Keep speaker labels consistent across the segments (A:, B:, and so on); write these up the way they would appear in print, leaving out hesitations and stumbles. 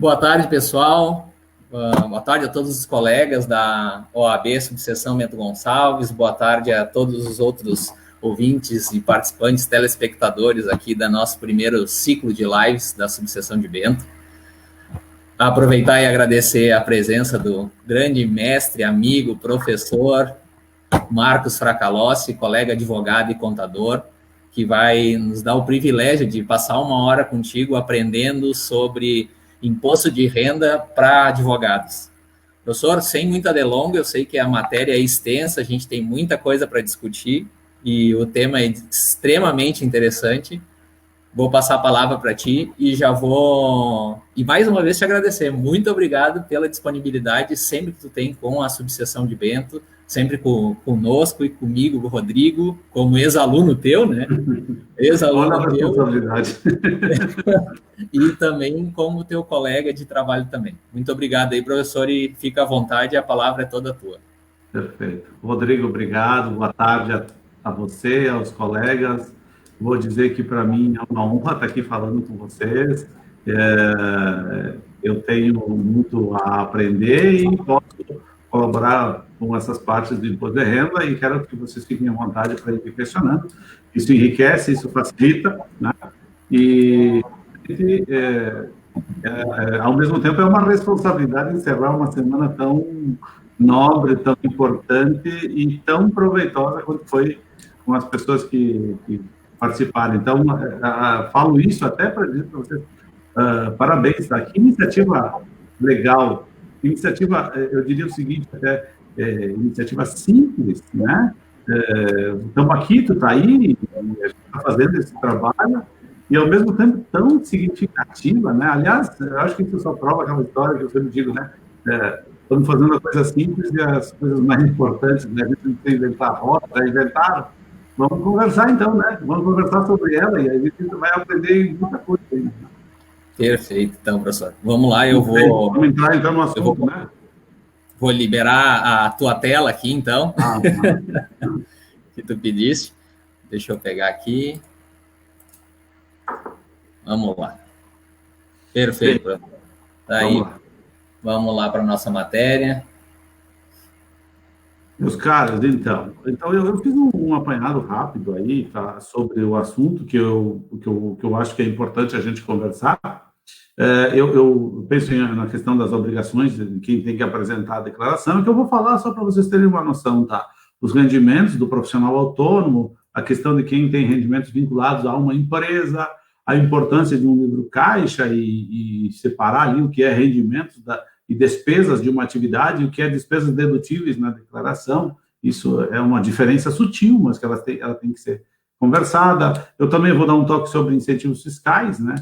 A: Boa tarde, pessoal. Boa tarde a todos os colegas da OAB Subseção Bento Gonçalves. Boa tarde a todos os outros ouvintes e participantes, telespectadores aqui da nosso primeiro ciclo de lives da Subseção de Bento. Aproveitar e agradecer a presença do grande mestre, amigo, professor Marcos Fracalossi, colega advogado e contador, que vai nos dar o privilégio de passar uma hora contigo aprendendo sobre imposto de renda para advogados. Professor, sem muita delonga, eu sei que a matéria é extensa, a gente tem muita coisa para discutir e o tema é extremamente interessante. Vou passar a palavra para ti e já vou... E mais uma vez te agradecer. Muito obrigado pela disponibilidade sempre que tu tem com a Subseção de Bento, sempre conosco e comigo, o Rodrigo, como ex-aluno teu, né?
B: Ex-aluno teu. Responsabilidade.
A: E também como teu colega de trabalho também. Muito obrigado aí, professor, e fica à vontade, a palavra é toda tua.
B: Perfeito. Rodrigo, obrigado. Boa tarde a você, aos colegas. Vou dizer que para mim é uma honra estar aqui falando com vocês. Eu tenho muito a aprender e posso colaborar com essas partes do imposto de renda e quero que vocês fiquem à vontade para ir questionando. Isso enriquece, isso facilita, né? E, ao mesmo tempo, é uma responsabilidade encerrar uma semana tão nobre, tão importante e tão proveitosa quanto foi com as pessoas que participaram. Então, falo isso até para dizer para vocês, parabéns, tá? Que iniciativa legal, iniciativa, eu diria o seguinte, até, iniciativa simples, né? Estamos aqui, tu está aí, a gente está fazendo esse trabalho, e ao mesmo tempo tão significativa, né? Aliás, eu acho que isso só prova aquela história que eu sempre digo, né? Estamos fazendo uma coisa simples e as coisas mais importantes, né? A gente não precisa inventar roda, já inventaram. Vamos conversar então, né? Vamos conversar sobre ela e a gente vai aprender muita coisa aí.
A: Perfeito, então, professor. Vamos lá, Vamos
B: entrar então no assunto, né?
A: Vou liberar a tua tela aqui, então, que tu pediste. Deixa eu pegar aqui. Vamos lá. Perfeito, professor. Tá aí. Vamos lá para a nossa matéria.
B: Meus caros, então eu fiz um apanhado rápido aí, tá, sobre o assunto que eu acho que é importante a gente conversar. Eu penso na questão das obrigações de quem tem que apresentar a declaração, que eu vou falar só para vocês terem uma noção, tá? Os rendimentos do profissional autônomo, a questão de quem tem rendimentos vinculados a uma empresa, a importância de um livro caixa e separar ali o que é rendimentos e despesas de uma atividade e o que é despesas dedutíveis na declaração. Isso é uma diferença sutil, mas que ela tem que ser conversada. Eu também vou dar um toque sobre incentivos fiscais, né?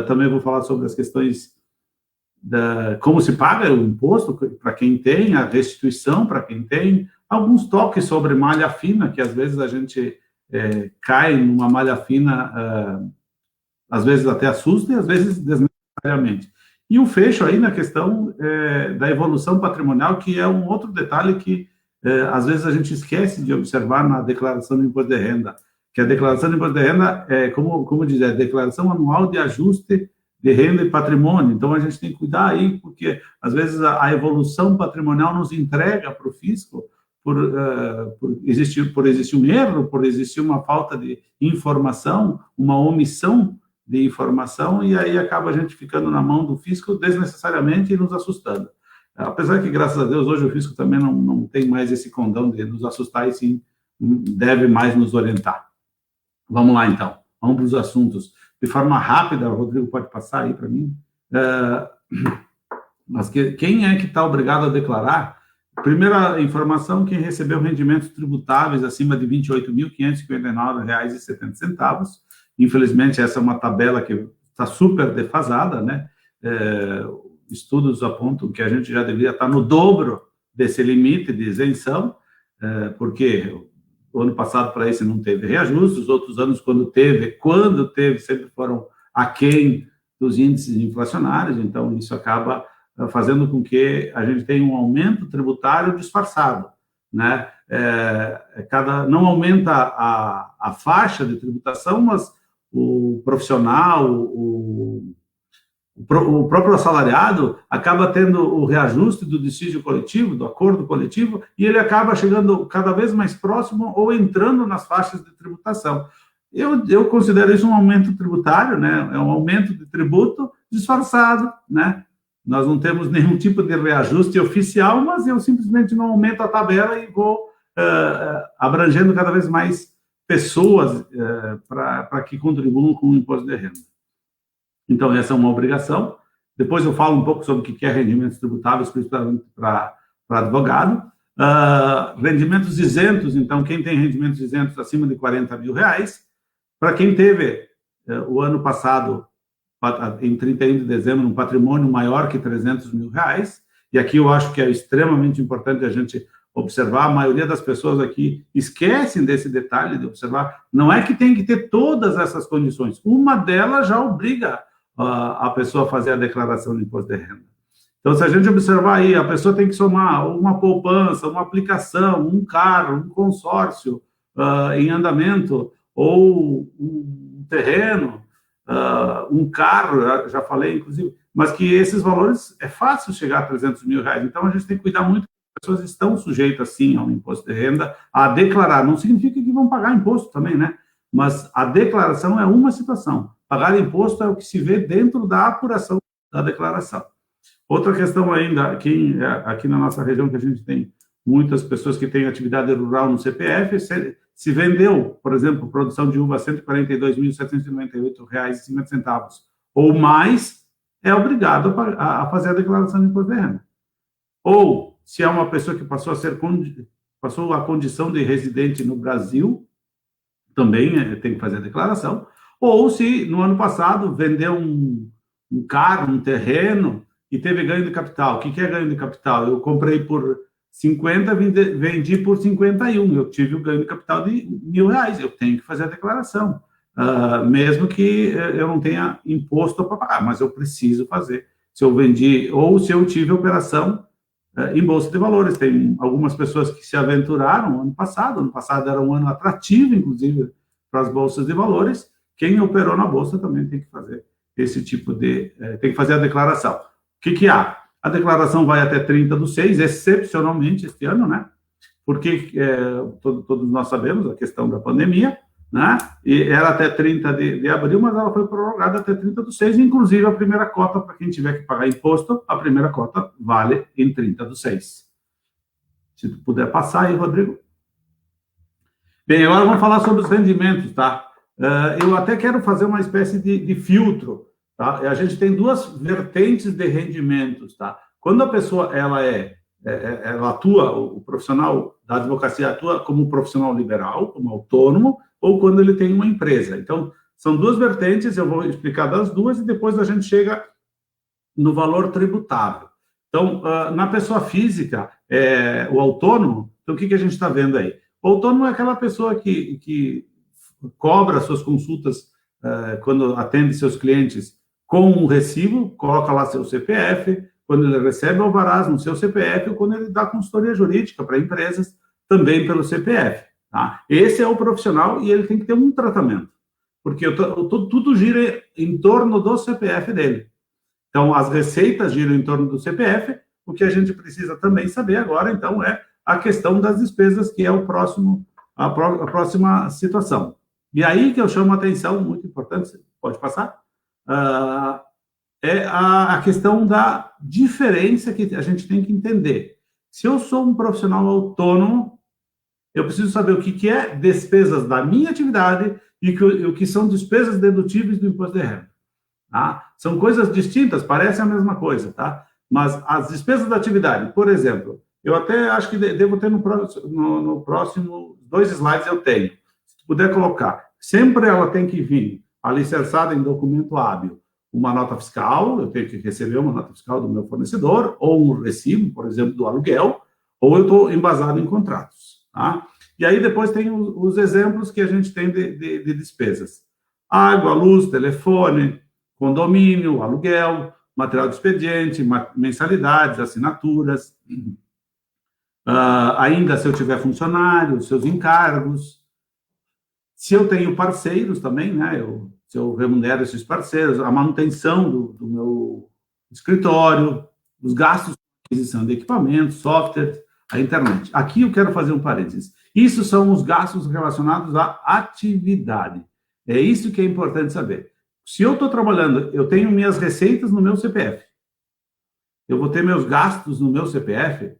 B: Também vou falar sobre as questões como se paga o imposto para quem tem, a restituição para quem tem, alguns toques sobre malha fina, que às vezes a gente cai numa malha fina, às vezes até assusta e às vezes desnecessariamente. E o fecho aí na questão da evolução patrimonial, que é um outro detalhe que às vezes a gente esquece de observar na declaração de imposto de renda, que a declaração de imposto de renda é, como diz, é declaração anual de ajuste de renda e patrimônio. Então, a gente tem que cuidar aí, porque às vezes a evolução patrimonial nos entrega para o fisco por existir um erro, por existir uma falta de informação, uma omissão de informação, e aí acaba a gente ficando na mão do fisco desnecessariamente e nos assustando. Apesar que, graças a Deus, hoje o fisco também não tem mais esse condão de nos assustar e sim deve mais nos orientar. Vamos lá, então. Vamos para os assuntos. De forma rápida, o Rodrigo pode passar aí para mim. Mas quem é que está obrigado a declarar? Primeira informação, quem recebeu rendimentos tributáveis acima de R$ 28.559,70. Infelizmente, essa é uma tabela que está super defasada, né? Estudos apontam que a gente já deveria estar no dobro desse limite de isenção, porque o ano passado para esse não teve reajuste, os outros anos, quando teve, sempre foram aquém dos índices inflacionários, então isso acaba fazendo com que a gente tenha um aumento tributário disfarçado, né? Não aumenta a faixa de tributação, mas o profissional, o próprio assalariado acaba tendo o reajuste do dissídio coletivo, do acordo coletivo, e ele acaba chegando cada vez mais próximo ou entrando nas faixas de tributação. Eu considero isso um aumento tributário, né? É um aumento de tributo disfarçado, né? Nós não temos nenhum tipo de reajuste oficial, mas eu simplesmente não aumento a tabela e vou abrangendo cada vez mais pessoas para que contribuam com o imposto de renda. Então, essa é uma obrigação. Depois eu falo um pouco sobre o que é rendimentos tributáveis, principalmente para advogado. Rendimentos isentos, então, quem tem rendimentos isentos acima de R$40 mil, para quem teve o ano passado, em 31 de dezembro, um patrimônio maior que R$300 mil, e aqui eu acho que é extremamente importante a gente observar, a maioria das pessoas aqui esquecem desse detalhe de observar, não é que tem que ter todas essas condições, uma delas já obriga a pessoa a fazer a declaração de imposto de renda. Então, se a gente observar aí, a pessoa tem que somar uma poupança, uma aplicação, um carro, um consórcio em andamento, ou um terreno, um carro, já falei, inclusive, mas que esses valores, é fácil chegar a R$300 mil. Então, a gente tem que cuidar muito, que as pessoas estão sujeitas, sim, ao imposto de renda, a declarar. Não significa que vão pagar imposto também, né? Mas a declaração é uma situação. Pagar imposto é o que se vê dentro da apuração da declaração. Outra questão ainda, aqui na nossa região, que a gente tem muitas pessoas que têm atividade rural no CPF, se vendeu, por exemplo, produção de uva a R$142.798,50 ou mais, é obrigado a fazer a declaração de imposto de renda. Ou, se é uma pessoa que passou a condição de residente no Brasil, também tem que fazer a declaração. Ou se, no ano passado, vendeu um carro, um terreno, e teve ganho de capital. O que é ganho de capital? Eu comprei por 50, vendi por 51. Eu tive o ganho de capital de R$1.000. Eu tenho que fazer a declaração. Mesmo que eu não tenha imposto para pagar, mas eu preciso fazer. Se eu vendi, ou se eu tive operação em Bolsa de Valores. Tem algumas pessoas que se aventuraram ano passado era um ano atrativo, inclusive, para as bolsas de valores. Quem operou na Bolsa também tem que fazer esse tipo de... tem que fazer a declaração. O que há? A declaração vai até 30/6, excepcionalmente este ano, né? Porque todos nós sabemos a questão da pandemia, né? E era até 30 de abril, mas ela foi prorrogada até 30/6, inclusive a primeira cota, para quem tiver que pagar imposto, a primeira cota vale em 30/6. Se tu puder passar aí, Rodrigo. Bem, agora vamos falar sobre os rendimentos, tá? Eu até quero fazer uma espécie de filtro, tá? A gente tem duas vertentes de rendimentos, tá? Quando a pessoa ela atua, o profissional da advocacia atua como profissional liberal, como autônomo, ou quando ele tem uma empresa. Então, são duas vertentes, eu vou explicar das duas e depois a gente chega no valor tributável. Então, na pessoa física, o autônomo, então o que a gente está vendo aí? O autônomo é aquela pessoa que cobra suas consultas quando atende seus clientes com um recibo, coloca lá seu CPF, quando ele recebe alvarás no seu CPF, ou quando ele dá consultoria jurídica para empresas, também pelo CPF. Tá? Esse é o profissional e ele tem que ter um tratamento, porque tudo gira em torno do CPF dele. Então, as receitas giram em torno do CPF, o que a gente precisa também saber agora, então, é a questão das despesas, que é a próxima situação. E aí que eu chamo a atenção, muito importante, pode passar, é a questão da diferença que a gente tem que entender. Se eu sou um profissional autônomo, eu preciso saber o que é despesas da minha atividade e o que são despesas dedutíveis do imposto de renda. Tá? São coisas distintas, parecem a mesma coisa, tá? Mas as despesas da atividade, por exemplo, eu até acho que devo ter no próximo 2 slides eu tenho. Se puder colocar, sempre ela tem que vir alicerçada em documento hábil, uma nota fiscal, eu tenho que receber uma nota fiscal do meu fornecedor, ou um recibo, por exemplo, do aluguel, ou eu estou embasado em contratos. Tá? E aí depois tem os exemplos que a gente tem de despesas. Água, luz, telefone, condomínio, aluguel, material de expediente, mensalidades, assinaturas. Ainda se eu tiver funcionários, seus encargos. Se eu tenho parceiros também, né? Eu se eu remunero esses parceiros, a manutenção do meu escritório, os gastos de aquisição de equipamentos, software, a internet. Aqui eu quero fazer um parênteses. Isso são os gastos relacionados à atividade. É isso que é importante saber. Se eu estou trabalhando, eu tenho minhas receitas no meu CPF, eu vou ter meus gastos no meu CPF,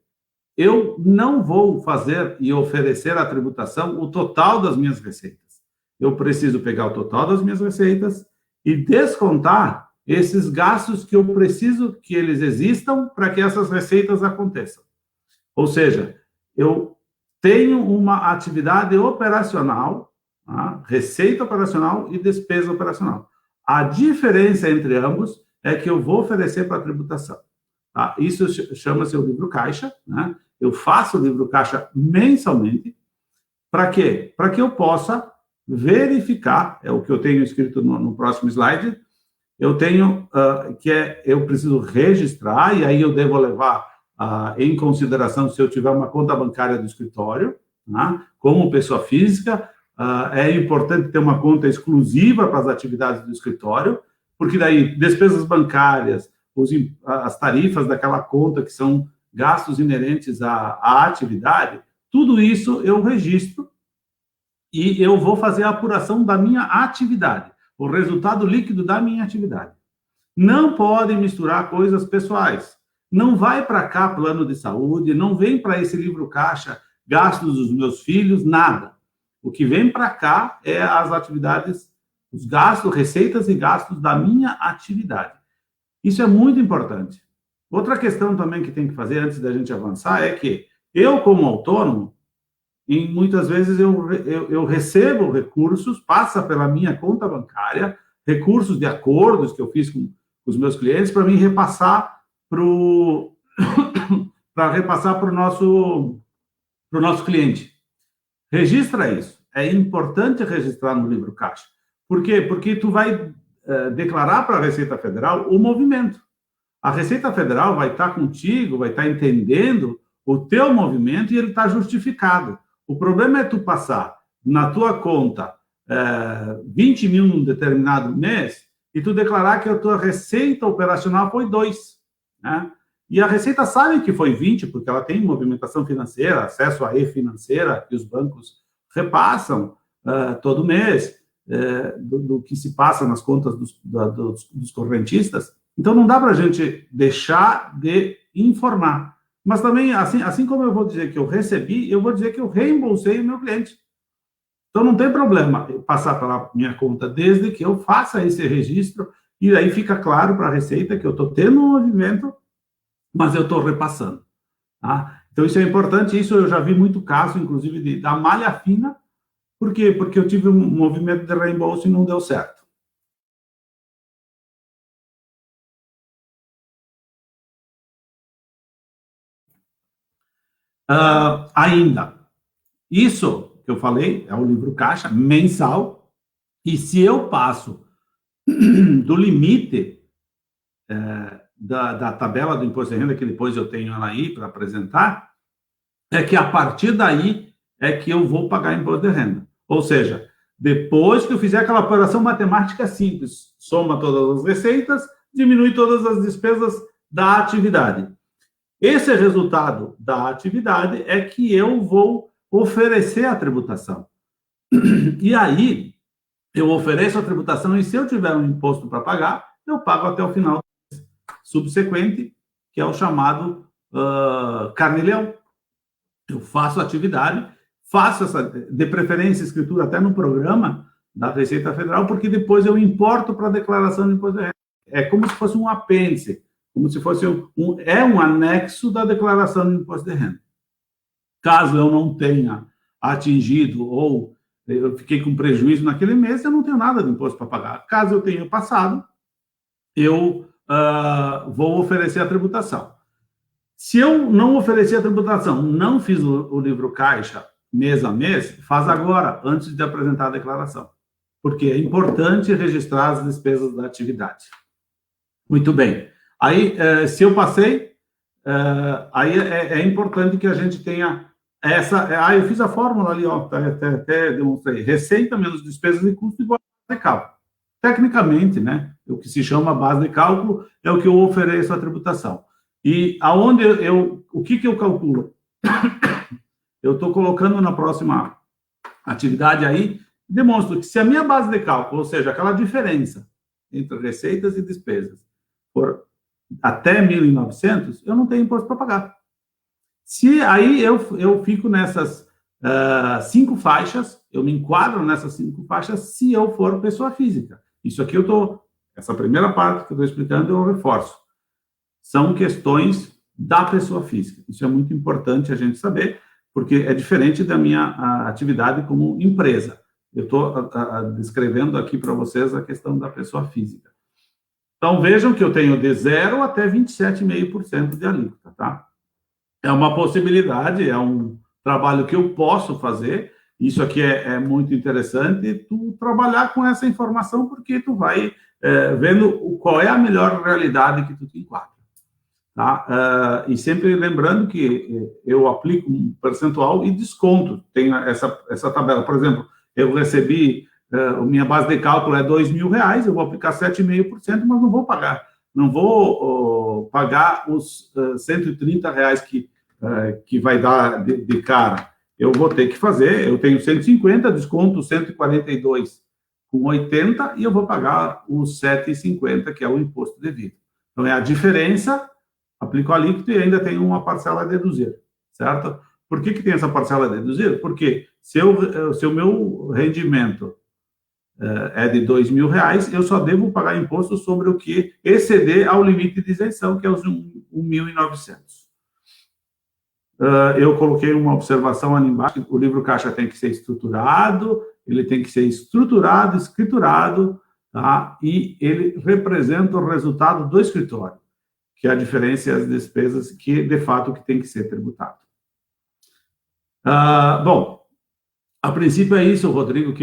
B: eu não vou fazer e oferecer à tributação o total das minhas receitas. Eu preciso pegar o total das minhas receitas e descontar esses gastos que eu preciso que eles existam para que essas receitas aconteçam. Ou seja, eu tenho uma atividade operacional, tá? Receita operacional e despesa operacional. A diferença entre ambos é que eu vou oferecer para a tributação. Tá? Isso chama-se o livro caixa, né? Eu faço o livro caixa mensalmente. Para quê? Para que eu possa verificar, é o que eu tenho escrito no próximo slide, eu tenho eu preciso registrar, e aí eu devo levar em consideração se eu tiver uma conta bancária do escritório, né? Como pessoa física, é importante ter uma conta exclusiva para as atividades do escritório, porque daí despesas bancárias, as tarifas daquela conta que são gastos inerentes à atividade, tudo isso eu registro e eu vou fazer a apuração da minha atividade, o resultado líquido da minha atividade. Não podem misturar coisas pessoais. Não vai para cá plano de saúde, não vem para esse livro caixa gastos dos meus filhos, nada. O que vem para cá é as atividades, os gastos, receitas e gastos da minha atividade. Isso é muito importante. Outra questão também que tem que fazer antes da gente avançar é que eu, como autônomo, e muitas vezes eu recebo recursos, passa pela minha conta bancária, recursos de acordos que eu fiz com os meus clientes para me repassar para o nosso cliente. Registra isso. É importante registrar no livro caixa. Por quê? Porque tu vai declarar para a Receita Federal o movimento. A Receita Federal vai estar contigo, vai estar entendendo o teu movimento e ele está justificado. O problema é tu passar na tua conta 20 mil num determinado mês e tu declarar que a tua receita operacional foi 2. Né? E a Receita sabe que foi 20, porque ela tem movimentação financeira, acesso à e-financeira, que os bancos repassam todo mês, do que se passa nas contas dos correntistas. Então, não dá para a gente deixar de informar. Mas também, assim como eu vou dizer que eu recebi, eu vou dizer que eu reembolsei o meu cliente. Então, não tem problema eu passar pela minha conta, desde que eu faça esse registro, e aí fica claro para a Receita que eu estou tendo um movimento, mas eu estou repassando. Tá? Então, isso é importante. Isso eu já vi muito caso, inclusive, da malha fina. Por quê? Porque eu tive um movimento de reembolso e não deu certo. Ainda, isso que eu falei é o livro caixa mensal, e se eu passo do limite da tabela do imposto de renda, que depois eu tenho ela aí para apresentar, é que a partir daí é que eu vou pagar imposto de renda. Ou seja, depois que eu fizer aquela operação matemática simples, soma todas as receitas, diminui todas as despesas da atividade. Esse resultado da atividade é que eu vou oferecer a tributação. E aí, eu ofereço a tributação e se eu tiver um imposto para pagar, eu pago até o final subsequente, que é o chamado carnê-leão. Eu faço a atividade, faço essa, de preferência, escritura até no programa da Receita Federal, porque depois eu importo para a declaração de imposto de renda. É como se fosse um apêndice, como se fosse um anexo da declaração de imposto de renda. Caso eu não tenha atingido ou eu fiquei com prejuízo naquele mês, eu não tenho nada de imposto para pagar. Caso eu tenha passado, eu vou oferecer a tributação. Se eu não oferecer a tributação, não fiz o livro caixa mês a mês, faz agora, antes de apresentar a declaração. Porque é importante registrar as despesas da atividade. Muito bem. Aí, se eu passei, aí é importante que a gente tenha essa... eu fiz a fórmula ali, ó, até demonstrei. Receita menos despesas e custo igual a cabo. tecnicamente, né, o que se chama base de cálculo é o que eu ofereço à tributação. E aonde o que eu calculo? Eu estou colocando na próxima atividade aí, demonstro que se a minha base de cálculo, ou seja, aquela diferença entre receitas e despesas, for até 1.900, eu não tenho imposto para pagar. Se aí eu fico nessas 5 faixas, eu me enquadro nessas 5 faixas se eu for pessoa física. Isso aqui essa primeira parte que eu estou explicando, eu reforço. São questões da pessoa física. Isso é muito importante a gente saber, porque é diferente da minha atividade como empresa. Eu estou descrevendo aqui para vocês a questão da pessoa física. Então, vejam que eu tenho de 0 até 27,5% de alíquota, tá? É uma possibilidade, é um trabalho que eu posso fazer. Isso aqui é muito interessante, tu trabalhar com essa informação, porque tu vai vendo qual é a melhor realidade que tu te enquadra. Tá? E sempre lembrando que eu aplico um percentual e desconto. Tem essa tabela. Por exemplo, eu recebi, minha base de cálculo é R$2.000, eu vou aplicar 7,5%, mas não vou pagar. Não vou pagar os R$130 que vai dar de cara. Eu vou ter que fazer, eu tenho 150, desconto 142,80 e eu vou pagar os 7,50, que é o imposto devido. Então, é a diferença, aplico a alíquota e ainda tenho uma parcela a deduzir, certo? Por que tem essa parcela a deduzir? Porque se o meu rendimento é de R$2.000, eu só devo pagar imposto sobre o que exceder ao limite de isenção, que é os 1.900. Eu coloquei uma observação ali embaixo, o livro caixa tem que ser estruturado, ele tem que ser estruturado, escriturado, tá? E ele representa o resultado do escritório, que é a diferença e as despesas que, de fato, que tem que ser tributado. Bom, a princípio é isso, Rodrigo, o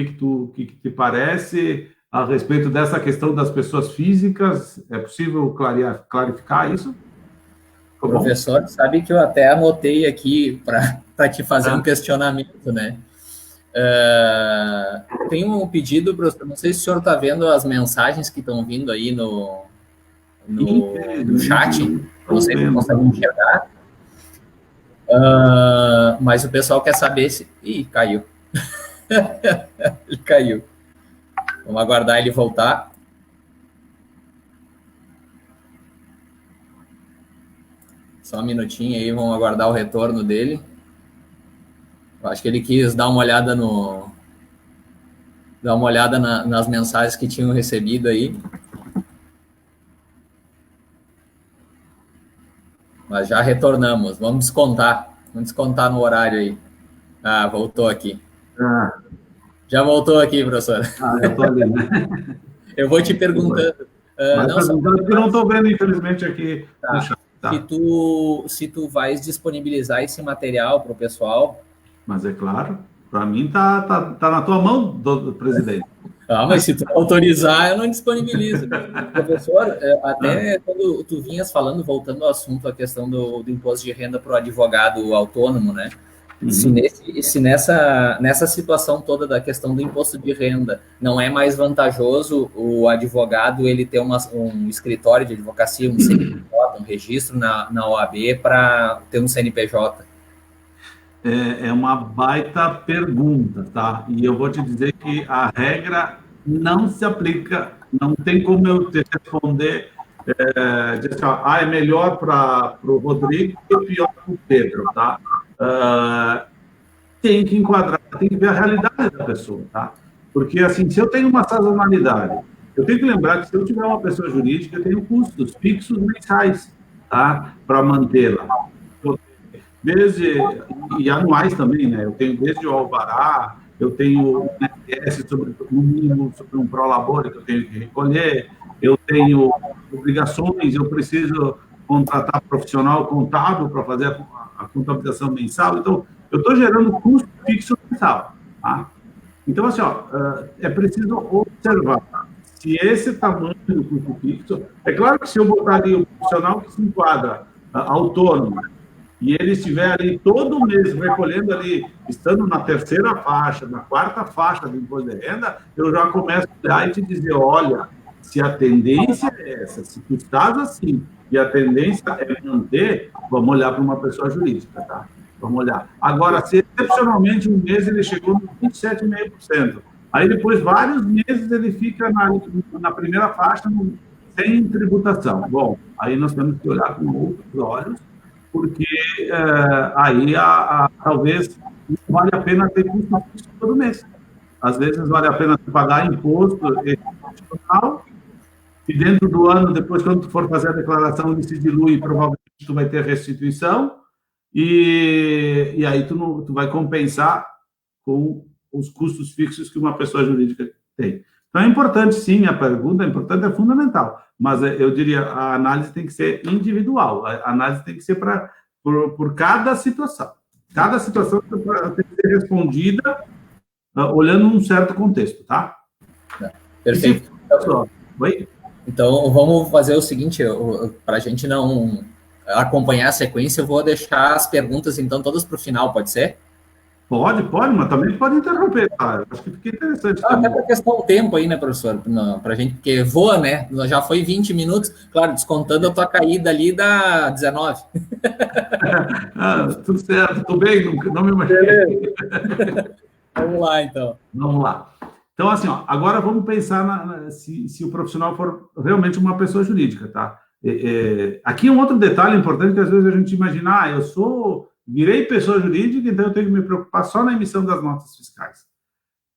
B: que te parece a respeito dessa questão das pessoas físicas? É possível clarificar isso?
A: Professor, sabe que eu até anotei aqui para te fazer um questionamento, né? Tem um pedido, professor, não sei se o senhor está vendo as mensagens que estão vindo aí no chat, não sei se consegue enxergar, mas o pessoal quer saber se... Ih, caiu. Ele caiu. Vamos aguardar ele voltar. Só um minutinho aí, vamos aguardar o retorno dele. Eu acho que ele quis dar uma olhada nas mensagens que tinham recebido aí. Mas já retornamos. Vamos descontar no horário aí. Ah, voltou aqui. Já voltou aqui, professor.
B: Eu tô ali, né?
A: Eu vou te perguntando.
B: Eu não estou vendo, infelizmente, aqui.
A: Tá. Se tu vais disponibilizar esse material para o pessoal.
B: Mas é claro, para mim tá na tua mão, do presidente.
A: Mas se tu autorizar, eu não disponibilizo. Professor, até quando tu vinhas falando, voltando ao assunto, a questão do imposto de renda para o advogado autônomo, né? Se nessa situação toda da questão do imposto de renda não é mais vantajoso o advogado ele ter um escritório de advocacia, um CNPJ, um registro na OAB para ter um CNPJ?
B: É uma baita pergunta, tá? E eu vou te dizer que a regra não se aplica, não tem como eu te responder, dizer assim, é melhor para o Rodrigo e pior para o Pedro, tá? Tem que enquadrar, tem que ver a realidade da pessoa, tá? Porque, assim, se eu tenho uma sazonalidade, eu tenho que lembrar que se eu tiver uma pessoa jurídica, eu tenho custos fixos mensais, tá? Para mantê-la. E anuais também, né? Eu tenho desde o alvará, eu tenho o INSS no mínimo sobre um prolabore que eu tenho que recolher, eu tenho obrigações, eu preciso contratar profissional contábil para fazer a contabilização mensal. Então, eu estou gerando custo fixo mensal. Tá? Então, assim, é preciso observar se esse tamanho do custo fixo... É claro que se eu botar ali o profissional que se enquadra autônomo, e ele estiver ali todo mês recolhendo ali, estando na terceira faixa, na quarta faixa do imposto de renda, eu já começo a olhar e te dizer, olha, se a tendência é essa, se tu estás assim, e a tendência é manter, vamos olhar para uma pessoa jurídica, tá? Vamos olhar. Agora, se excepcionalmente um mês ele chegou no 27,5%, aí depois vários meses ele fica na primeira faixa sem tributação. Bom, aí nós temos que olhar com outros olhos, porque aí talvez não vale a pena ter custo fixo todo mês. Às vezes vale a pena pagar imposto adicional, e dentro do ano, depois, quando tu for fazer a declaração, ele se dilui, provavelmente tu vai ter restituição, e aí tu vai compensar com os custos fixos que uma pessoa jurídica tem. Então, é importante, sim, a pergunta é importante, é fundamental, mas eu diria, a análise tem que ser individual, a análise tem que ser por cada situação. Cada situação tem que ser respondida olhando um certo contexto, tá?
A: Perfeito.
B: Oi?
A: Então, vamos fazer o seguinte, para a gente não acompanhar a sequência, eu vou deixar as perguntas, então, todas para o final, pode ser?
B: Pode, mas também pode interromper, tá? Acho que fica interessante.
A: Até para questão do tempo aí, né, professor? Para a gente, porque voa, né? Já foi 20 minutos, claro, descontando a tua caída ali da 19.
B: Tudo certo, tudo bem, não me machuquei.
A: Vamos lá, então.
B: Vamos lá. Então, assim, ó, agora vamos pensar se o profissional for realmente uma pessoa jurídica, tá? Aqui um outro detalhe importante que às vezes a gente imagina, virei pessoa jurídica, então eu tenho que me preocupar só na emissão das notas fiscais.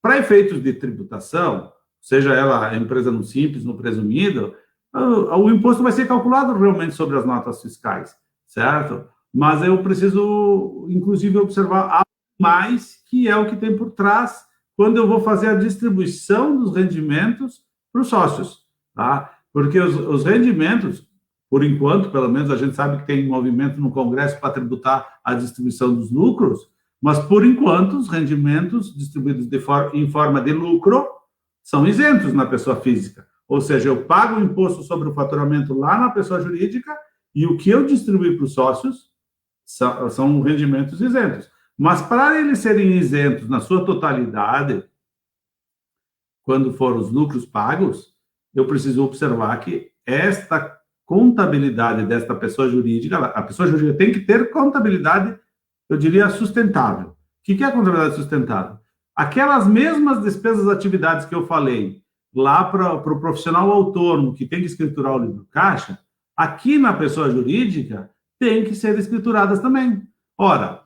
B: Para efeitos de tributação, seja ela a empresa no simples, no presumido, o imposto vai ser calculado realmente sobre as notas fiscais, certo? Mas eu preciso, inclusive, observar algo mais, que é o que tem por trás quando eu vou fazer a distribuição dos rendimentos para os sócios, tá? Porque os rendimentos, por enquanto, pelo menos a gente sabe que tem movimento no Congresso para tributar a distribuição dos lucros, mas, por enquanto, os rendimentos distribuídos em forma de lucro são isentos na pessoa física. Ou seja, eu pago o imposto sobre o faturamento lá na pessoa jurídica e o que eu distribuí para os sócios são rendimentos isentos. Mas, para eles serem isentos na sua totalidade, quando for os lucros pagos, eu preciso observar que esta contabilidade desta pessoa jurídica, a pessoa jurídica tem que ter contabilidade, eu diria, sustentável. O que é a contabilidade sustentável? Aquelas mesmas despesas, atividades que eu falei, lá para o profissional autônomo, que tem que escriturar o livro caixa, aqui na pessoa jurídica, tem que ser escrituradas também. Ora,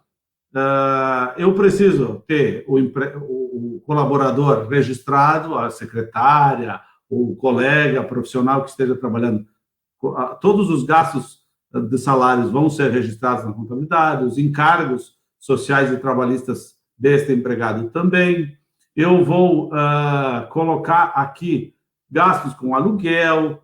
B: eu preciso ter o colaborador registrado, a secretária, o colega profissional que esteja trabalhando. Todos os gastos de salários vão ser registrados na contabilidade, os encargos sociais e trabalhistas deste empregado também. Eu vou colocar aqui gastos com aluguel,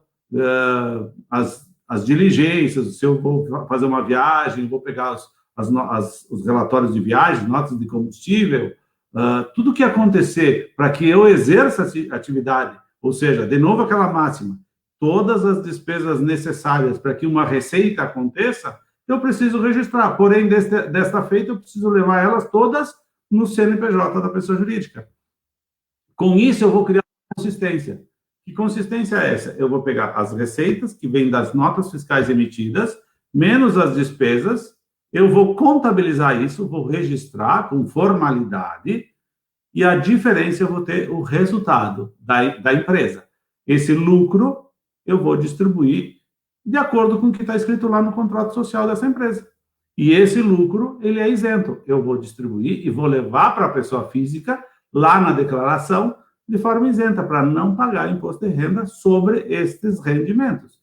B: as diligências, se eu vou fazer uma viagem, vou pegar os relatórios de viagem, notas de combustível, tudo que acontecer para que eu exerça essa atividade, ou seja, de novo aquela máxima, todas as despesas necessárias para que uma receita aconteça, eu preciso registrar. Porém, desta feita, eu preciso levar elas todas no CNPJ da pessoa jurídica. Com isso, eu vou criar consistência. Que consistência é essa? Eu vou pegar as receitas que vêm das notas fiscais emitidas, menos as despesas, eu vou contabilizar isso, vou registrar com formalidade, e a diferença eu vou ter o resultado da empresa. Esse lucro eu vou distribuir de acordo com o que está escrito lá no contrato social dessa empresa. E esse lucro, ele é isento. Eu vou distribuir e vou levar para a pessoa física, lá na declaração, de forma isenta, para não pagar imposto de renda sobre estes rendimentos.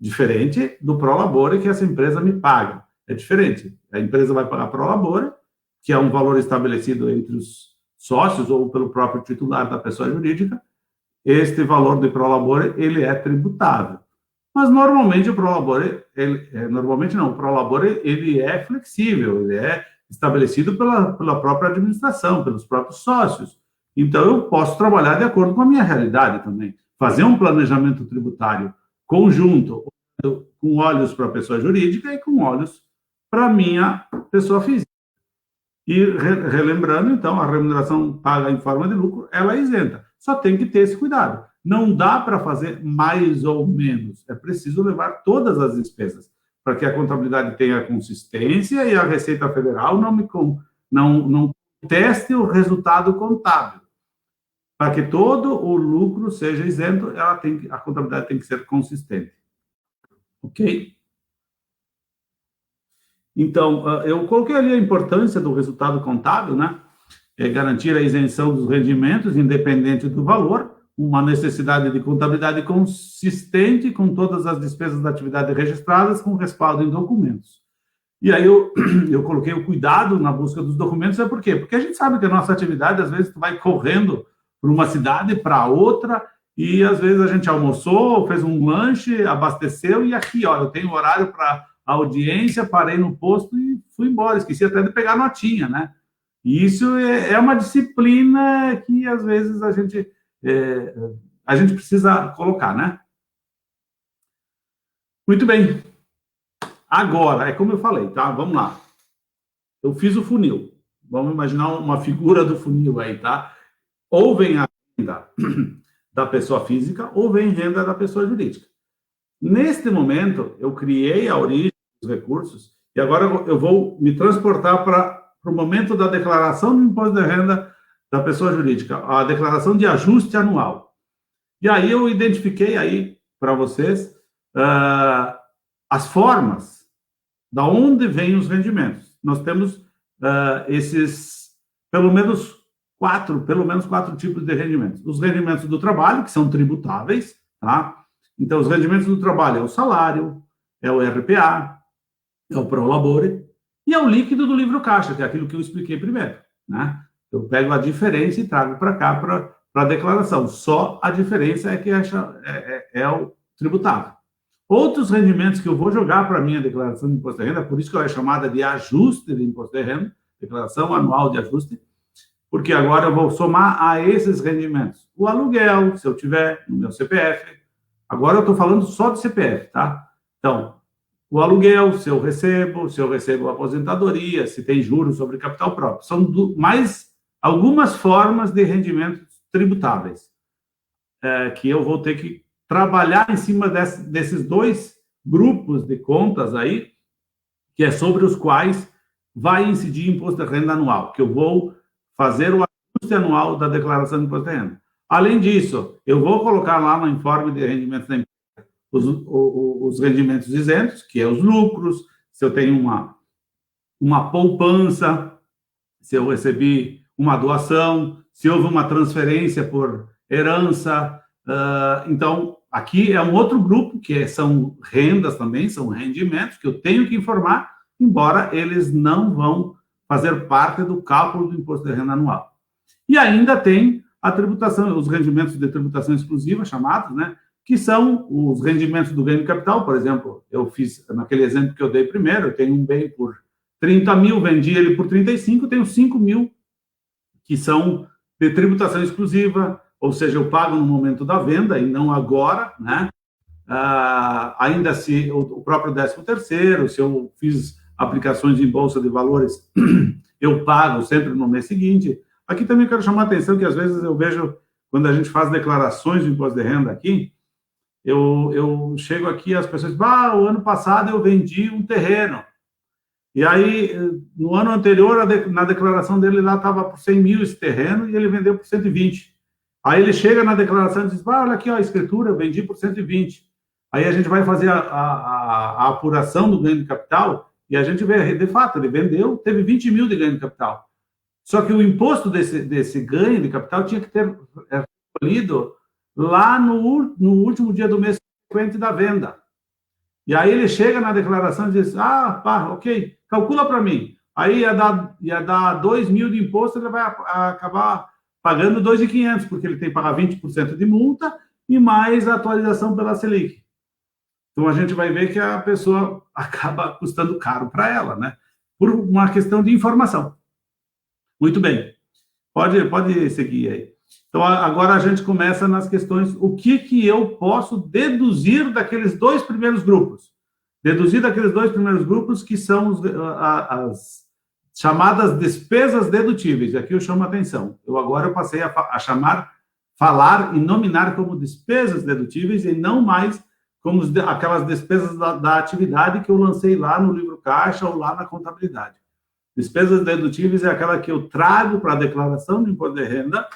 B: Diferente do prolabore que essa empresa me paga. É diferente. A empresa vai pagar prolabore, que é um valor estabelecido entre os sócios ou pelo próprio titular da pessoa jurídica. Este valor de prolabore, ele é tributável. Mas normalmente o prolabore, o prolabore ele é flexível, ele é estabelecido pela própria administração, pelos próprios sócios. Então eu posso trabalhar de acordo com a minha realidade também. Fazer um planejamento tributário conjunto, com olhos para a pessoa jurídica e com olhos para a minha pessoa física. E relembrando, então, a remuneração paga em forma de lucro, ela é isenta. Só tem que ter esse cuidado. Não dá para fazer mais ou menos. É preciso levar todas as despesas para que a contabilidade tenha consistência e a Receita Federal não teste o resultado contábil. Para que todo o lucro seja isento, a contabilidade tem que ser consistente. Ok? Então, eu coloquei ali a importância do resultado contábil, né? Garantir a isenção dos rendimentos, independente do valor, uma necessidade de contabilidade consistente com todas as despesas da atividade registradas, com respaldo em documentos. E aí eu coloquei o cuidado na busca dos documentos, por quê? Porque a gente sabe que a nossa atividade, às vezes, tu vai correndo para uma cidade, para outra, e às vezes a gente almoçou, fez um lanche, abasteceu, e aqui, ó, eu tenho horário para audiência, parei no posto e fui embora, esqueci até de pegar notinha, né? E isso é uma disciplina que, às vezes, a gente precisa colocar, né? Muito bem. Agora, é como eu falei, tá? Vamos lá. Eu fiz o funil. Vamos imaginar uma figura do funil aí, tá? Ou vem a renda da pessoa física, ou vem renda da pessoa jurídica. Neste momento, eu criei a origem dos recursos e agora eu vou me transportar para o momento da declaração do imposto de renda da pessoa jurídica, a declaração de ajuste anual. E aí eu identifiquei aí para vocês as formas da onde vêm os rendimentos. Nós temos esses pelo menos quatro tipos de rendimentos. Os rendimentos do trabalho, que são tributáveis, tá? Então, os rendimentos do trabalho é o salário, é o RPA, é o Prolabore e é o líquido do livro caixa, que é aquilo que eu expliquei primeiro, né? Eu pego a diferença e trago para cá para a declaração. Só a diferença é que é o tributável. Outros rendimentos que eu vou jogar para a minha declaração de imposto de renda, por isso que ela é chamada de ajuste de imposto de renda, declaração anual de ajuste, porque agora eu vou somar a esses rendimentos. O aluguel, se eu tiver no meu CPF. Agora eu estou falando só de CPF, tá? Então, o aluguel, se eu recebo aposentadoria, se tem juros sobre capital próprio. São mais algumas formas de rendimentos tributáveis que eu vou ter que trabalhar em cima desses dois grupos de contas aí, que é sobre os quais vai incidir imposto de renda anual, que eu vou fazer o ajuste anual da declaração de imposto de renda. Além disso, eu vou colocar lá no informe de rendimentos da empresa os rendimentos isentos, que é os lucros, se eu tenho uma poupança, se eu recebi uma doação, se houve uma transferência por herança. Então, aqui é um outro grupo, que são rendas também, são rendimentos que eu tenho que informar, embora eles não vão fazer parte do cálculo do imposto de renda anual. E ainda tem a tributação, os rendimentos de tributação exclusiva, chamados, né? Que são os rendimentos do ganho de capital. Por exemplo, eu fiz, naquele exemplo que eu dei primeiro, eu tenho um bem por 30 mil, vendi ele por 35, tenho 5 mil que são de tributação exclusiva, ou seja, eu pago no momento da venda e não agora, né? Ainda se o próprio 13º, se eu fiz aplicações em bolsa de valores, eu pago sempre no mês seguinte. Aqui também quero chamar a atenção que às vezes eu vejo, quando a gente faz declarações de imposto de renda aqui, eu chego aqui e as pessoas dizem, o ano passado eu vendi um terreno. E aí, no ano anterior, na declaração dele lá estava por 100 mil esse terreno e ele vendeu por 120. Aí ele chega na declaração e diz, olha aqui, ó, a escritura, eu vendi por 120. Aí a gente vai fazer a apuração do ganho de capital e a gente vê, de fato, ele vendeu, teve 20 mil de ganho de capital. Só que o imposto desse ganho de capital tinha que ter recolhido lá no último dia do mês seguinte da venda. E aí ele chega na declaração e diz, ok, calcula para mim. Aí ia dar 2 mil de imposto, ele vai acabar pagando 2.500, porque ele tem que pagar 20% de multa e mais a atualização pela Selic. Então a gente vai ver que a pessoa acaba custando caro para ela, né? Por uma questão de informação. Muito bem. Pode seguir aí. Então, agora a gente começa nas questões, o que eu posso deduzir daqueles dois primeiros grupos? Deduzir daqueles 2 primeiros grupos que são as chamadas despesas dedutíveis. Aqui eu chamo a atenção. Agora eu passei a falar e nominar como despesas dedutíveis e não mais como aquelas despesas da atividade que eu lancei lá no livro caixa ou lá na contabilidade. Despesas dedutíveis é aquela que eu trago para a declaração de imposto de renda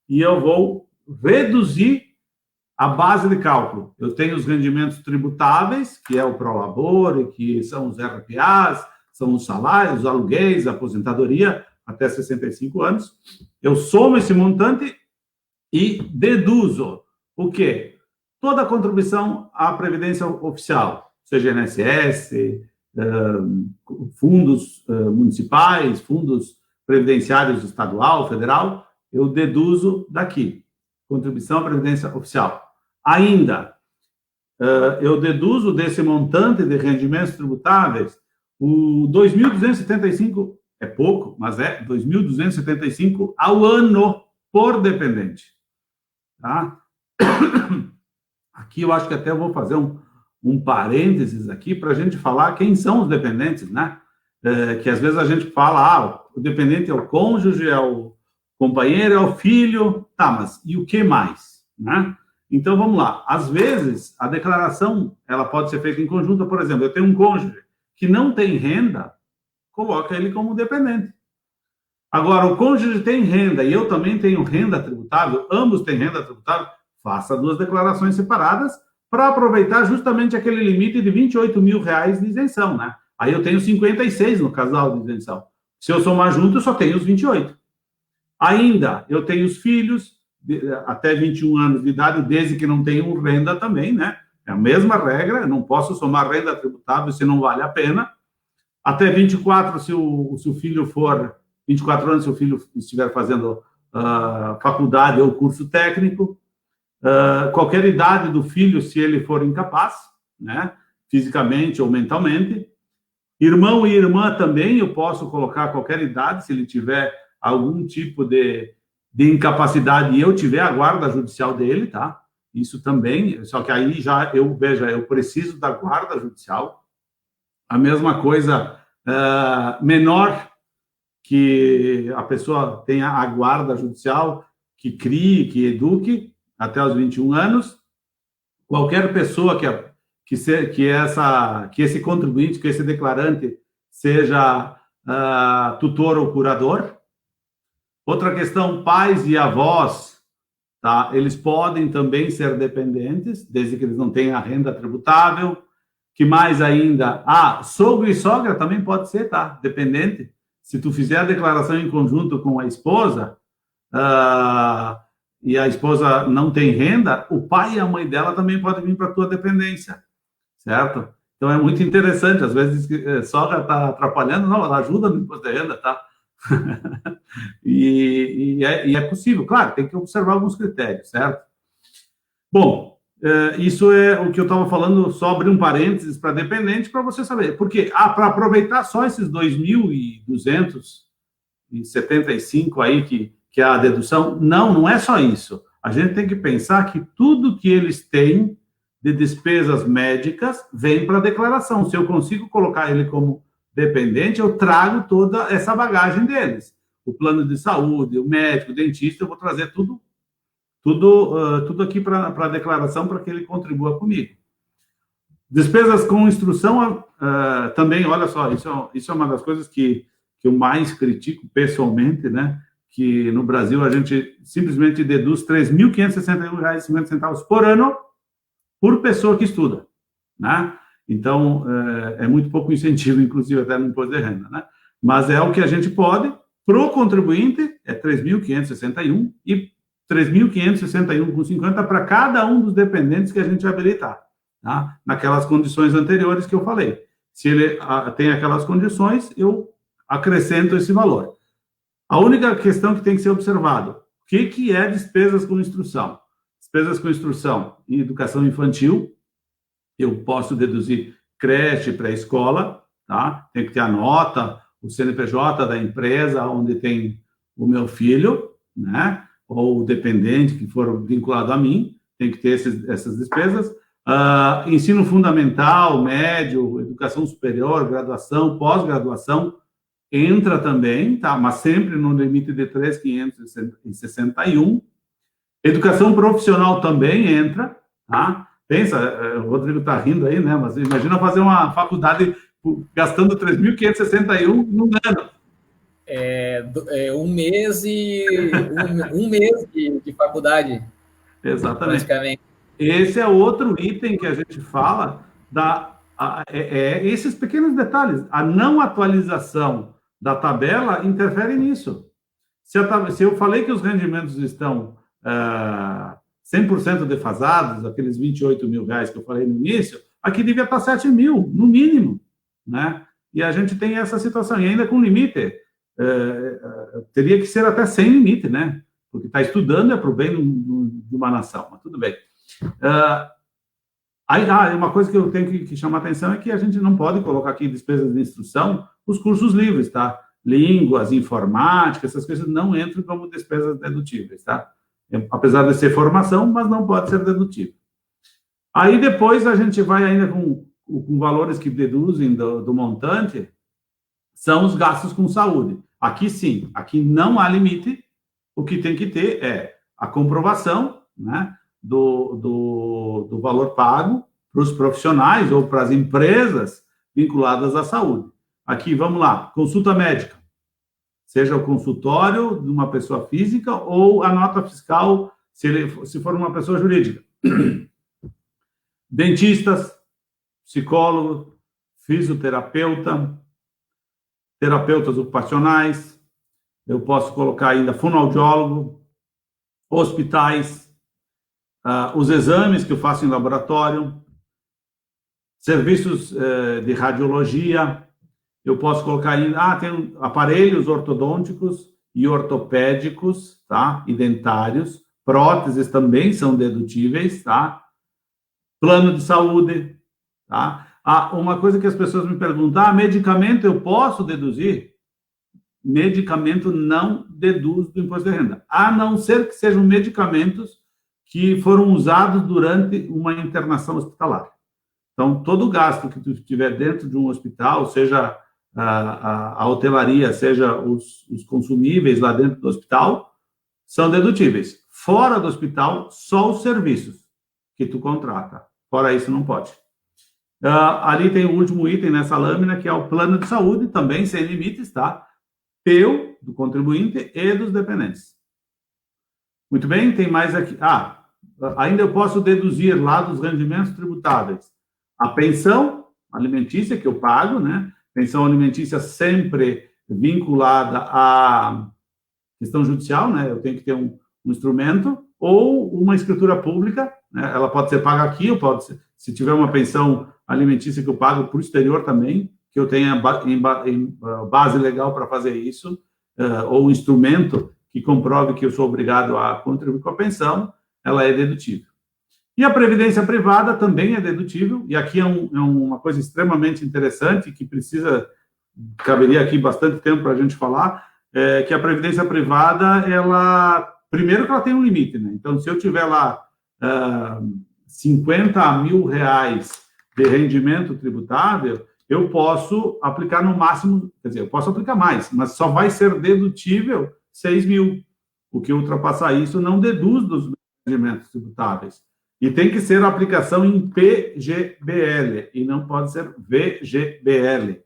B: e eu vou reduzir a base de cálculo. Eu tenho os rendimentos tributáveis, que é o Prolabore, que são os RPAs, são os salários, os aluguéis, a aposentadoria, até 65 anos. Eu somo esse montante e deduzo o quê? Toda a contribuição à Previdência Oficial, seja INSS, fundos municipais, fundos previdenciários estadual, federal, eu deduzo daqui. Contribuição à Previdência Oficial. Ainda, eu deduzo desse montante de rendimentos tributáveis o 2.275, é pouco, mas é 2.275 ao ano por dependente. Tá? Aqui eu acho que até vou fazer um parênteses aqui para a gente falar quem são os dependentes, né? Que às vezes a gente fala, o dependente é o cônjuge, é o companheiro, é o filho, tá, mas e o que mais, né? Então, vamos lá. Às vezes, a declaração, ela pode ser feita em conjunto. Por exemplo, eu tenho um cônjuge que não tem renda, coloca ele como dependente. Agora, o cônjuge tem renda e eu também tenho renda tributável, ambos têm renda tributável, faça 2 declarações separadas para aproveitar justamente aquele limite de R$28 mil de isenção, né? Aí eu tenho 56 no casal de isenção. Se eu somar junto, eu só tenho os 28. Ainda, eu tenho os filhos até 21 anos de idade, desde que não tenham renda também, né? É a mesma regra, eu não posso somar renda tributável se não vale a pena. Até 24, se o filho for 24 anos, se o filho estiver fazendo faculdade ou curso técnico. Qualquer idade do filho, se ele for incapaz, né? Fisicamente ou mentalmente. Irmão e irmã também, eu posso colocar qualquer idade, se ele tiver algum tipo de incapacidade e eu tiver a guarda judicial dele, tá? Isso também, só que aí já eu preciso da guarda judicial. A mesma coisa, menor que a pessoa tenha a guarda judicial, que crie, que eduque, até os 21 anos. Qualquer pessoa que esse contribuinte, que esse declarante seja tutor ou curador. Outra questão, pais e avós, tá? Eles podem também ser dependentes, desde que eles não tenham a renda tributável. Que mais ainda? Sogro e sogra também pode ser, tá? Dependente. Se tu fizer a declaração em conjunto com a esposa, e a esposa não tem renda, o pai e a mãe dela também podem vir para a tua dependência, certo? Então é muito interessante, às vezes sogra está atrapalhando, não, ela ajuda no imposto de renda, tá? e é possível, claro, tem que observar alguns critérios, certo? Bom, isso é o que eu estava falando, só abrir um parênteses para dependente, para você saber. Porque, para aproveitar só esses 2.275 aí, que é a dedução, não é só isso. A gente tem que pensar que tudo que eles têm de despesas médicas vem para a declaração. Se eu consigo colocar ele como dependente, eu trago toda essa bagagem deles. O plano de saúde, o médico, o dentista, eu vou trazer tudo aqui para a declaração para que ele contribua comigo. Despesas com instrução também, olha só, isso é uma das coisas que eu mais critico pessoalmente, né? Que no Brasil a gente simplesmente deduz R$ 3.561,50 por ano por pessoa que estuda, né? Então, é muito pouco incentivo, inclusive até no imposto de renda, né? Mas é o que a gente pode. Para o contribuinte, é 3.561 e 3.561,50 para cada um dos dependentes que a gente habilitar, tá? Naquelas condições anteriores que eu falei. Se ele tem aquelas condições, eu acrescento esse valor. A única questão que tem que ser observado, o que é despesas com instrução? Despesas com instrução em educação infantil, eu posso deduzir creche, pré-escola, tá? Tem que ter a nota, o CNPJ da empresa onde tem o meu filho, né? Ou o dependente que for vinculado a mim, tem que ter essas despesas. Ensino fundamental, médio, educação superior, graduação, pós-graduação, entra também, tá? Mas sempre no limite de 3.561. Educação profissional também entra, tá? Pensa, o Rodrigo está rindo aí, né? Mas imagina fazer uma faculdade gastando 3.561 num ano.
A: Um mês de faculdade.
B: Exatamente. Esse é outro item que a gente fala esses pequenos detalhes. A não atualização da tabela interfere nisso. Se eu falei que os rendimentos estão 100% defasados, aqueles 28 mil reais que eu falei no início, aqui devia estar 7 mil, no mínimo, né? E a gente tem essa situação, e ainda com limite. Teria que ser até sem limite, né? Porque está estudando é para o bem de uma nação, mas tudo bem. Uma coisa que eu tenho que chamar a atenção é que a gente não pode colocar aqui despesas de instrução os cursos livres, tá? Línguas, informática, essas coisas não entram como despesas dedutíveis, tá? Apesar de ser formação, mas não pode ser dedutível. Aí depois a gente vai ainda com valores que deduzem do montante, são os gastos com saúde. Aqui sim, aqui não há limite, o que tem que ter é a comprovação, né, do valor pago para os profissionais ou para as empresas vinculadas à saúde. Aqui, vamos lá, consulta médica, seja o consultório de uma pessoa física ou a nota fiscal, se for uma pessoa jurídica. Dentistas, psicólogo, fisioterapeuta, terapeutas ocupacionais, eu posso colocar ainda fonoaudiólogo, hospitais, os exames que eu faço em laboratório, serviços de radiologia, eu posso colocar ainda, tem aparelhos ortodônticos e ortopédicos, tá? E dentários, próteses também são dedutíveis, tá? Plano de saúde, tá? Uma coisa que as pessoas me perguntam, medicamento eu posso deduzir? Medicamento não deduz do imposto de renda, a não ser que sejam medicamentos que foram usados durante uma internação hospitalar. Então, todo gasto que tu tiver dentro de um hospital, seja a hotelaria, seja os consumíveis lá dentro do hospital, são dedutíveis. Fora do hospital, só os serviços que tu contrata. Fora isso, não pode. Ali tem o último item nessa lâmina, que é o plano de saúde, também sem limites, tá? Teu, do contribuinte, e dos dependentes. Muito bem, tem mais aqui. Ainda eu posso deduzir lá dos rendimentos tributáveis a pensão alimentícia que eu pago, né? Pensão alimentícia sempre vinculada à questão judicial, né? Eu tenho que ter um instrumento ou uma escritura pública, né? Ela pode ser paga aqui, ou pode ser, se tiver uma pensão alimentícia que eu pago para o exterior também, que eu tenha base legal para fazer isso, ou um instrumento que comprove que eu sou obrigado a contribuir com a pensão, ela é dedutível. E a previdência privada também é dedutível, e aqui é uma coisa extremamente interessante, que caberia aqui bastante tempo para a gente falar, que a previdência privada, primeiro que ela tem um limite, né? Então, se eu tiver lá 50 mil reais de rendimento tributável, eu posso aplicar no máximo, quer dizer, eu posso aplicar mais, mas só vai ser dedutível 6 mil. O que ultrapassar isso não deduz dos rendimentos tributáveis. E tem que ser a aplicação em PGBL, e não pode ser VGBL.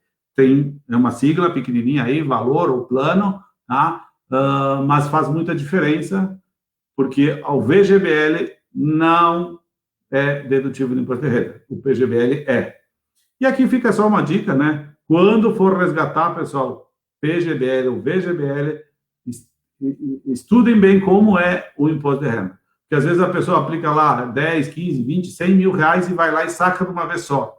B: É uma sigla pequenininha aí, valor ou plano, tá? Mas faz muita diferença, porque o VGBL não é dedutível do imposto de renda. O PGBL é. E aqui fica só uma dica, né? Quando for resgatar, pessoal, PGBL ou VGBL, estudem bem como é o imposto de renda. Porque às vezes a pessoa aplica lá 10, 15, 20, 100 mil reais e vai lá e saca de uma vez só.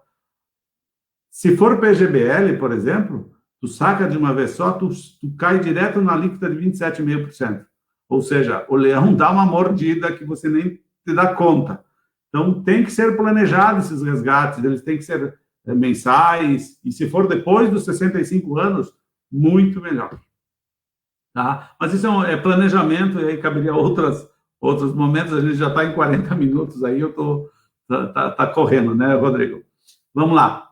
B: Se for PGBL, por exemplo, tu saca de uma vez só, tu cai direto na alíquota de 27,5%. Ou seja, o leão dá uma mordida que você nem te dá conta. Então, tem que ser planejado esses resgates, eles têm que ser mensais, e se for depois dos 65 anos, muito melhor. Tá? Mas isso é planejamento, e aí caberia outros momentos, a gente já está em 40 minutos aí, eu estou Tá correndo, né, Rodrigo? Vamos lá.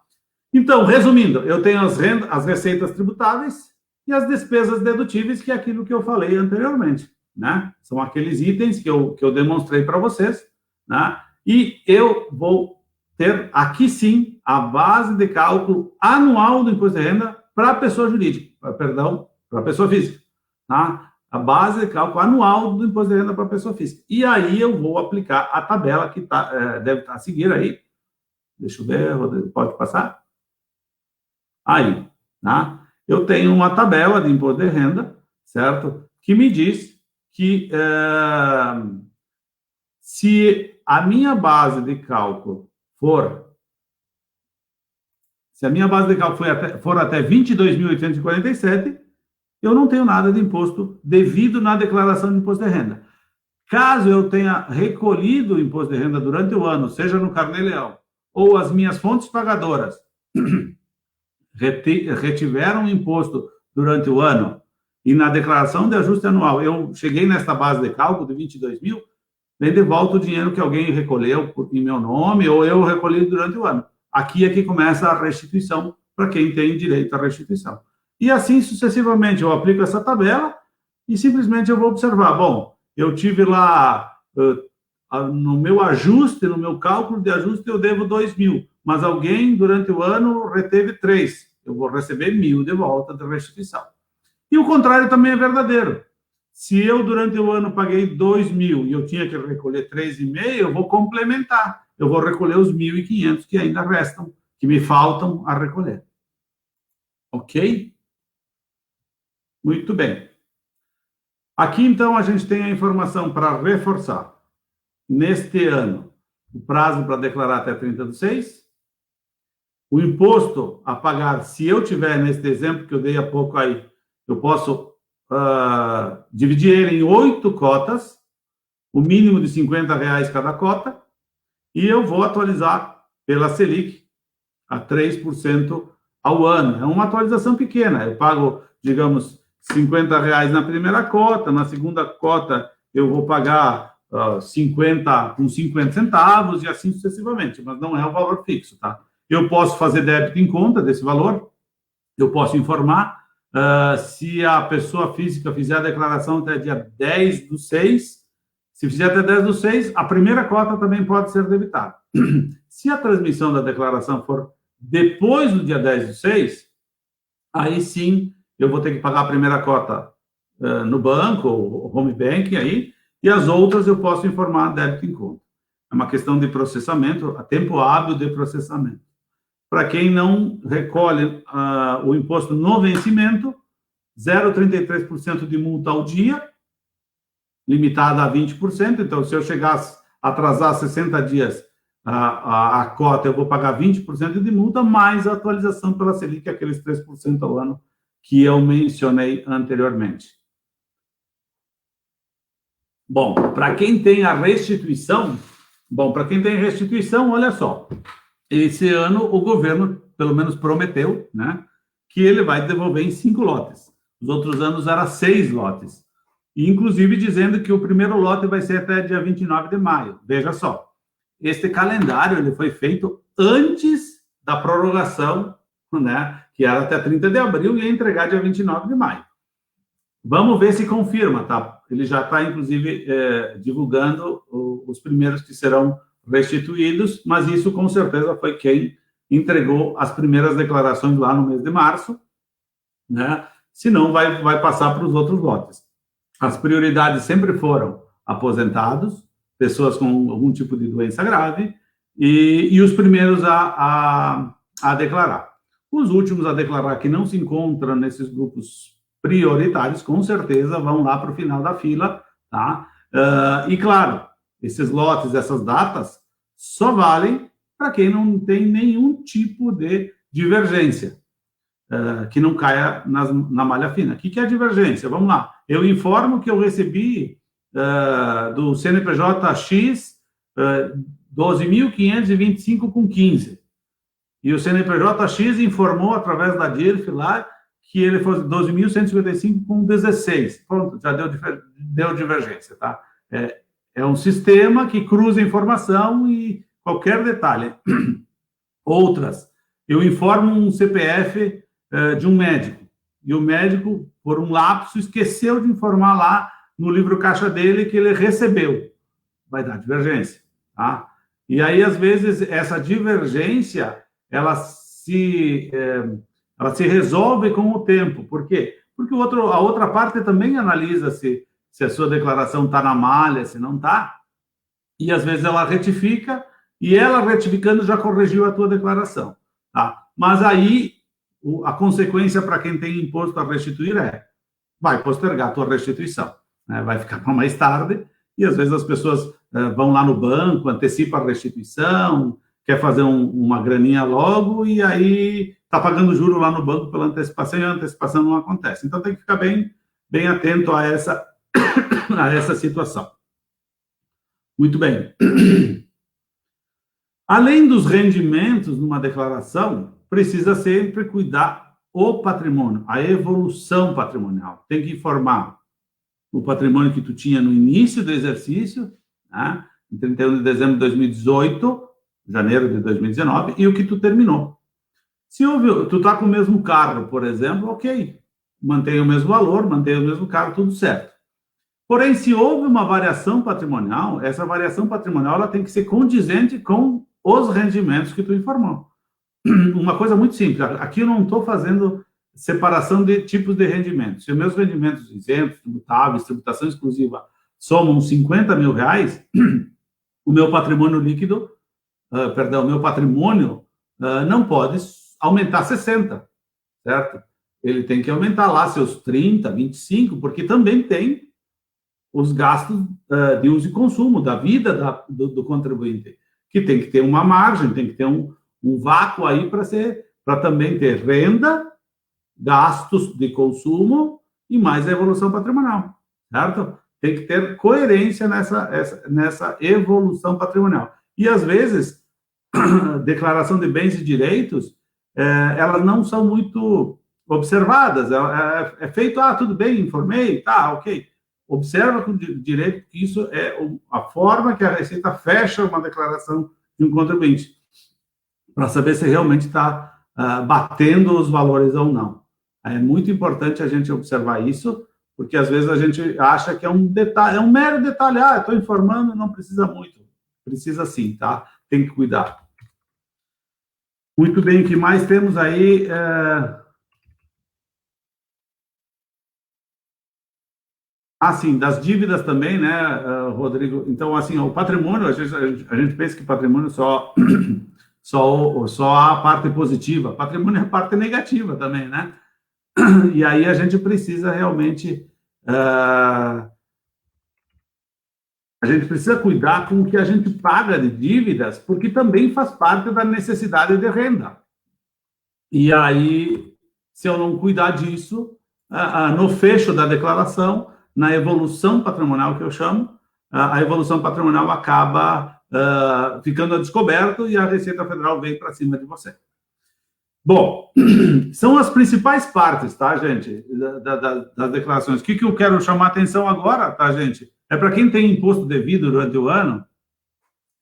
B: Então, resumindo, eu tenho as receitas tributáveis e as despesas dedutíveis, que é aquilo que eu falei anteriormente, né? São aqueles itens que eu demonstrei para vocês, né? E eu vou ter aqui sim a base de cálculo anual do imposto de renda para a pessoa jurídica, perdão, para a pessoa física, tá? A base de cálculo anual do imposto de renda para a pessoa física. E aí eu vou aplicar a tabela que deve estar a seguir aí. Deixa eu ver, Rodrigo, pode passar? Aí, tá? Eu tenho uma tabela de imposto de renda, certo? Que me diz que se a minha base de cálculo for até 22.847, eu não tenho nada de imposto devido na declaração de imposto de renda. Caso eu tenha recolhido o imposto de renda durante o ano, seja no Carnê-Leão, ou as minhas fontes pagadoras retiveram o imposto durante o ano, e na declaração de ajuste anual eu cheguei nesta base de cálculo de 22 mil, vem de volta o dinheiro que alguém recolheu em meu nome, ou eu recolhi durante o ano. Aqui é que começa a restituição para quem tem direito à restituição. E assim sucessivamente, eu aplico essa tabela e simplesmente eu vou observar, bom, eu tive lá, no meu ajuste, no meu cálculo de ajuste, eu devo 2 mil, mas alguém durante o ano reteve 3, eu vou receber 1.000 de volta de restituição. E o contrário também é verdadeiro. Se eu durante o ano paguei 2 mil e eu tinha que recolher 3,5, eu vou complementar, eu vou recolher os 1.500 que ainda restam, que me faltam a recolher. Ok? Muito bem. Aqui, então, a gente tem a informação para reforçar. Neste ano, o prazo para declarar até 30/6. O imposto a pagar, se eu tiver, neste exemplo que eu dei há pouco aí, eu posso dividir ele em 8 cotas, o mínimo de R$50 cada cota, e eu vou atualizar pela Selic a 3% ao ano. É uma atualização pequena. Eu pago, digamos, R$50 na primeira cota, na segunda cota eu vou pagar 50 com 50 centavos e assim sucessivamente, mas não é o valor fixo, tá? Eu posso fazer débito em conta desse valor, eu posso informar, se a pessoa física fizer a declaração até dia 10/6, se fizer até 10/6, a primeira cota também pode ser debitada. Se a transmissão da declaração for depois do dia 10/6, aí sim eu vou ter que pagar a primeira cota no banco, ou home banking aí, e as outras eu posso informar débito em conta. É uma questão de processamento, a tempo hábil de processamento. Para quem não recolhe o imposto no vencimento, 0,33% de multa ao dia, limitada a 20%. Então, se eu chegasse a atrasar 60 dias a cota, eu vou pagar 20% de multa, mais a atualização pela Selic, aqueles 3% ao ano que eu mencionei anteriormente. Bom, para quem tem a restituição, olha só, esse ano o governo, pelo menos prometeu, né, que ele vai devolver em 5 lotes. Os outros anos era 6 lotes. E, inclusive, dizendo que o primeiro lote vai ser até dia 29 de maio. Veja só, este calendário ele foi feito antes da prorrogação, né, que era até 30 de abril e ia entregar dia 29 de maio. Vamos ver se confirma, tá? Ele já está, inclusive, divulgando os primeiros que serão restituídos, mas isso, com certeza, foi quem entregou as primeiras declarações lá no mês de março, né? Senão, vai passar para os outros lotes. As prioridades sempre foram aposentados, pessoas com algum tipo de doença grave, e os primeiros a declarar. Os últimos a declarar que não se encontram nesses grupos prioritários, com certeza, vão lá para o final da fila, tá? E, claro, esses lotes, essas datas, só valem para quem não tem nenhum tipo de divergência, que não caia na malha fina. O que é a divergência? Vamos lá. Eu informo que eu recebi do CNPJ X 12.525,15. E o CNPJ X informou, através da DIRF lá, que ele fosse 12.155,16. Pronto, já deu divergência, tá? É um sistema que cruza informação e qualquer detalhe. Outras, eu informo um CPF de um médico, e o médico, por um lapso, esqueceu de informar lá no livro caixa dele que ele recebeu. Vai dar divergência, tá? E aí, às vezes, essa divergência, ela se resolve com o tempo. Por quê? Porque a outra parte também analisa se a sua declaração está na malha, se não está, e às vezes ela retifica, e ela retificando já corrigiu a tua declaração, tá? Mas aí, a consequência para quem tem imposto a restituir vai postergar a tua restituição, né? Vai ficar para mais tarde, e às vezes as pessoas vão lá no banco, antecipa a restituição, quer fazer uma graninha logo, e aí está pagando juro lá no banco pela antecipação, e a antecipação não acontece. Então tem que ficar bem atento a essa situação. Muito bem. Além dos rendimentos numa declaração, precisa sempre cuidar o patrimônio, a evolução patrimonial. Tem que informar o patrimônio que tu tinha no início do exercício, né, em 31 de dezembro de 2018, janeiro de 2019, e o que tu terminou. Se tu está com o mesmo carro, por exemplo, ok, mantém o mesmo valor, mantém o mesmo carro, tudo certo. Porém, se houve uma variação patrimonial, essa variação patrimonial ela tem que ser condizente com os rendimentos que tu informou. Uma coisa muito simples, aqui eu não estou fazendo separação de tipos de rendimentos. Se os meus rendimentos isentos, tributáveis, tributação exclusiva, somam 50 mil reais, o meu patrimônio líquido, o meu patrimônio não pode aumentar 60, certo? Ele tem que aumentar lá seus 30, 25, porque também tem os gastos de uso e consumo, da vida do contribuinte, que tem que ter uma margem, tem que ter um vácuo aí para também ter renda, gastos de consumo e mais a evolução patrimonial, certo? Tem que ter coerência nessa evolução patrimonial. E, às vezes, declaração de bens e direitos, elas não são muito observadas. É feito, tudo bem, informei, tá, ok. Observa com direito que isso é a forma que a Receita fecha uma declaração de um contribuinte, para saber se realmente está batendo os valores ou não. É muito importante a gente observar isso, porque às vezes a gente acha que é um detalhe, é um mero detalhe, estou informando, não precisa muito. Precisa sim, tá? Tem que cuidar. Muito bem, o que mais temos aí? Sim, das dívidas também, né, Rodrigo? Então, assim, o patrimônio, a gente pensa que patrimônio só há a parte positiva. Patrimônio é a parte negativa também, né? E aí a gente precisa realmente... a gente precisa cuidar com o que a gente paga de dívidas, porque também faz parte da necessidade de renda. E aí, se eu não cuidar disso, no fecho da declaração, na evolução patrimonial que eu chamo, a evolução patrimonial acaba ficando a descoberto e a Receita Federal vem para cima de você. Bom, são as principais partes, tá, gente, das declarações. O que eu quero chamar a atenção agora, tá, gente? É para quem tem imposto devido durante o ano,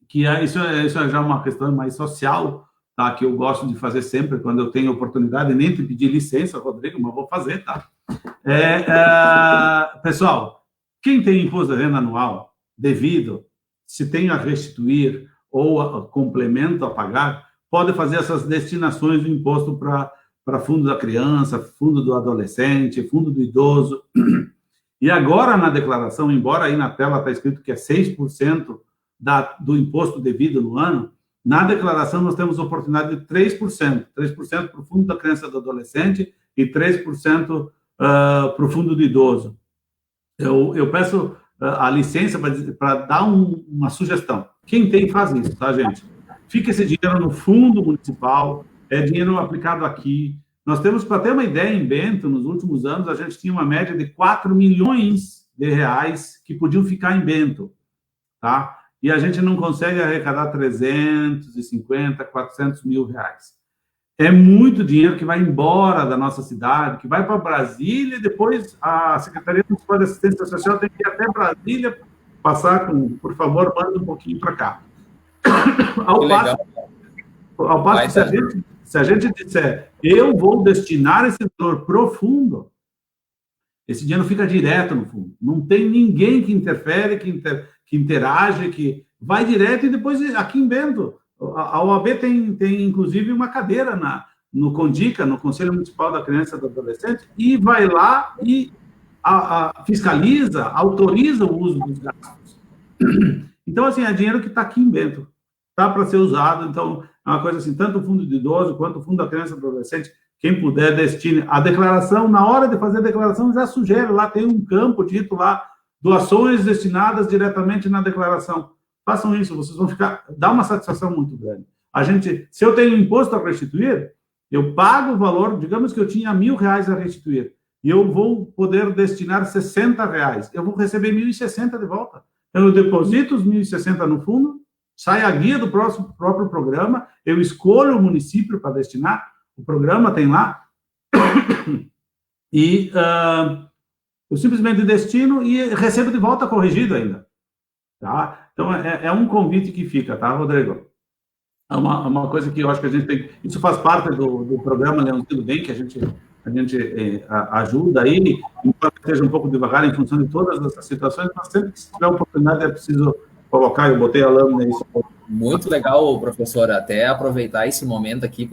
B: que isso é já uma questão mais social, tá, que eu gosto de fazer sempre quando eu tenho oportunidade, nem te pedir licença, Rodrigo, mas vou fazer, tá? Pessoal, quem tem imposto de renda anual devido, se tem a restituir ou complemento a pagar, pode fazer essas destinações do imposto para fundo da criança, fundo do adolescente, fundo do idoso. E agora, na declaração, embora aí na tela está escrito que é 6% do imposto devido no ano, na declaração nós temos oportunidade de 3%. 3% para o fundo da criança e do adolescente e 3% para o fundo do idoso. Eu peço a licença para dar uma sugestão. Quem tem, faz isso, tá, gente? Fica esse dinheiro no fundo municipal, é dinheiro aplicado aqui. Nós temos, para ter uma ideia, em Bento, nos últimos anos, a gente tinha uma média de 4 milhões de reais que podiam ficar em Bento, tá? E a gente não consegue arrecadar 350, 400 mil reais. É muito dinheiro que vai embora da nossa cidade, que vai para Brasília, e depois a Secretaria Municipal de Assistência Social tem que ir até Brasília, passar com, por favor, manda um pouquinho para cá. Ao passo, que se a gente disser, eu vou destinar esse valor para o fundo, esse dinheiro fica direto no fundo. Não tem ninguém que interfere, que interage, que vai direto e depois aqui em Bento. A OAB tem inclusive, uma cadeira no CONDICA, no Conselho Municipal da Criança e do Adolescente, e vai lá e fiscaliza, autoriza o uso dos gastos. Então, assim, é dinheiro que está aqui em Bento. Está para ser usado. Então, é uma coisa assim, tanto o fundo de idoso quanto o fundo da criança e do adolescente, quem puder, destine a declaração. Na hora de fazer a declaração, já sugere, lá tem um campo dito lá, doações destinadas diretamente na declaração. Façam isso, vocês vão dá uma satisfação muito grande. Se eu tenho imposto a restituir, eu pago o valor, digamos que eu tinha R$1.000 a restituir, e eu vou poder destinar R$60, eu vou receber 1.060 de volta. Então, eu deposito os 1.060 no fundo, sai a guia do próprio programa, eu escolho o município para destinar, o programa tem lá, e eu simplesmente destino e recebo de volta corrigido ainda. Tá? Então, é um convite que fica, tá, Rodrigo? É uma coisa que eu acho que a gente tem... Isso faz parte do programa Leãozinho do Bem, que a gente ajuda aí, embora seja um pouco devagar em função de todas essas situações, mas sempre que se tiver oportunidade é preciso colocar, eu botei a lâmina aí.
A: Muito legal, professor, até aproveitar esse momento aqui,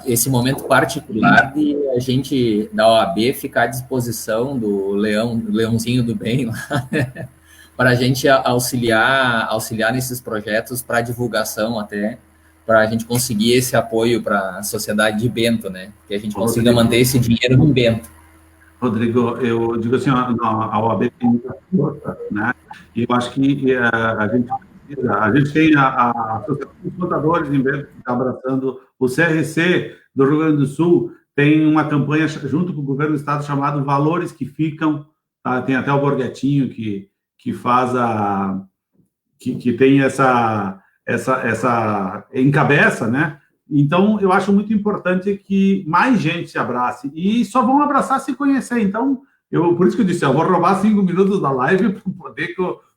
A: esse momento particular de a gente, da OAB, ficar à disposição do Leãozinho do Bem, para a gente auxiliar nesses projetos para divulgação até, para a gente conseguir esse apoio para a sociedade de Bento, né? Que a gente consiga manter esse dinheiro no Bento.
B: Rodrigo, eu digo assim, a OAB tem muita força, né? E eu acho que a gente tem a Associação dos Contadores em Bento, que está abraçando o CRC do Rio Grande do Sul, tem uma campanha junto com o governo do estado chamado Valores que Ficam, tá? Tem até o Borghetinho que faz que tem essa encabeça, né? Então, eu acho muito importante que mais gente se abrace, e só vão abraçar se conhecer. Então, por isso que eu disse, eu vou roubar 5 minutos da live para poder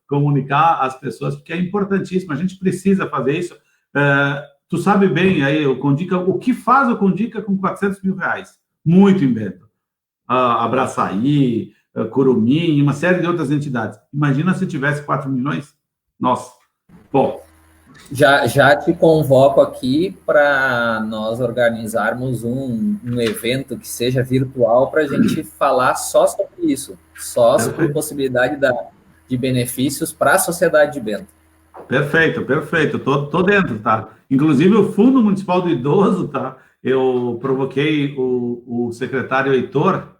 B: comunicar às pessoas, porque é importantíssimo, a gente precisa fazer isso. Tu sabe bem aí, o CONDICA, o que faz o CONDICA com R$400 mil? Muito em Bento. Abraçaí, Curumim, uma série de outras entidades. Imagina se tivesse 4 milhões? Nossa. Bom,
A: Já te convoco aqui para nós organizarmos um evento que seja virtual para a gente falar só sobre isso, só sobre a possibilidade de benefícios para a sociedade de Bento.
B: Perfeito. Tô dentro, tá? Inclusive o Fundo Municipal do Idoso, tá? Eu provoquei o secretário Heitor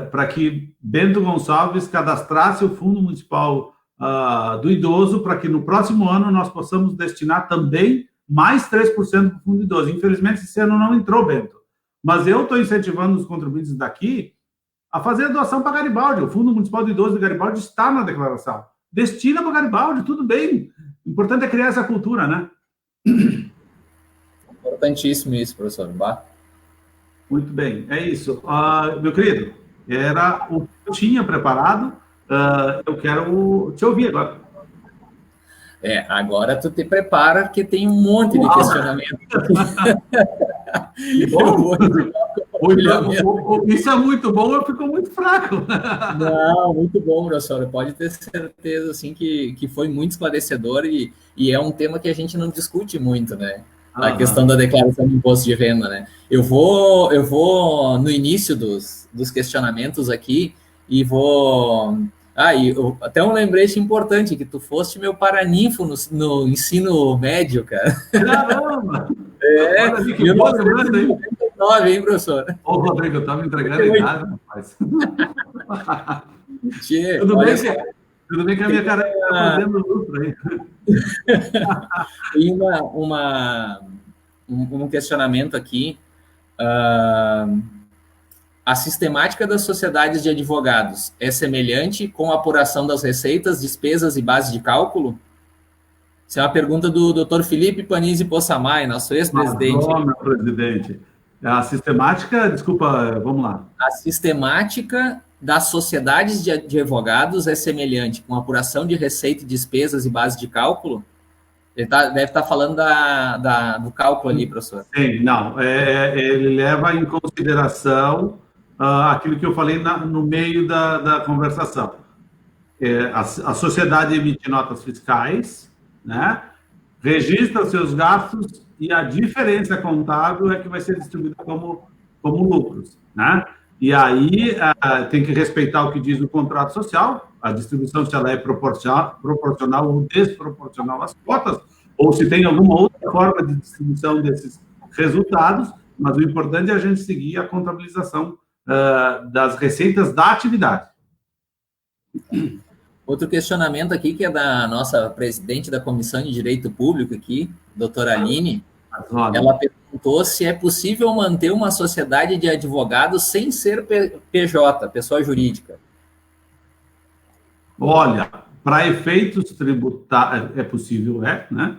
B: para que Bento Gonçalves cadastrasse o Fundo Municipal do Idoso, para que no próximo ano nós possamos destinar também mais 3% para o Fundo do Idoso. Infelizmente, esse ano não entrou, Bento. Mas eu estou incentivando os contribuintes daqui a fazer a doação para Garibaldi. O Fundo Municipal do Idoso de Garibaldi está na declaração. Destina para Garibaldi, tudo bem. O importante é criar essa cultura, né?
A: Importantíssimo isso, professor.
B: Muito bem, é isso. Meu querido, era o que eu tinha preparado. Eu quero te ouvir agora.
A: Agora tu te prepara, porque tem um monte de questionamento.
B: Isso é muito bom, eu fico muito fraco.
A: Não, muito bom, professor. Pode ter certeza assim, que foi muito esclarecedor e é um tema que a gente não discute muito, né? A questão da declaração de imposto de renda, né? Eu vou no início dos questionamentos aqui e vou... até um lembrete importante, que tu foste meu paraninfo no ensino médio, cara.
B: Caramba!
A: Olha que bom, 1999, hein, professor?
B: Ô, Rodrigo, eu estava entregando a idade, rapaz. Tudo bem que a minha cara está fazendo lucro aí.
A: E um questionamento aqui. A sistemática das sociedades de advogados é semelhante com a apuração das receitas, despesas e base de cálculo? Essa é uma pergunta do Dr. Felipe Panizzi Possamay, nosso ex-presidente.
B: Meu presidente. A sistemática, desculpa, vamos lá.
A: A sistemática das sociedades de advogados é semelhante com apuração de receita, despesas e base de cálculo? Ele deve estar falando do cálculo ali, professor.
B: Sim, não. Ele leva em consideração aquilo que eu falei no meio da conversação. A sociedade emite notas fiscais, né? Registra seus gastos e a diferença contábil é que vai ser distribuída como lucros, né? E aí tem que respeitar o que diz o contrato social, a distribuição, se ela é proporcional ou desproporcional às cotas, ou se tem alguma outra forma de distribuição desses resultados, mas o importante é a gente seguir a contabilização das receitas da atividade.
A: Outro questionamento aqui, que é da nossa presidente da Comissão de Direito Público aqui, doutora Aline. Ela perguntou se é possível manter uma sociedade de advogados sem ser PJ, pessoa jurídica.
B: Olha, para efeitos tributários, é possível, né?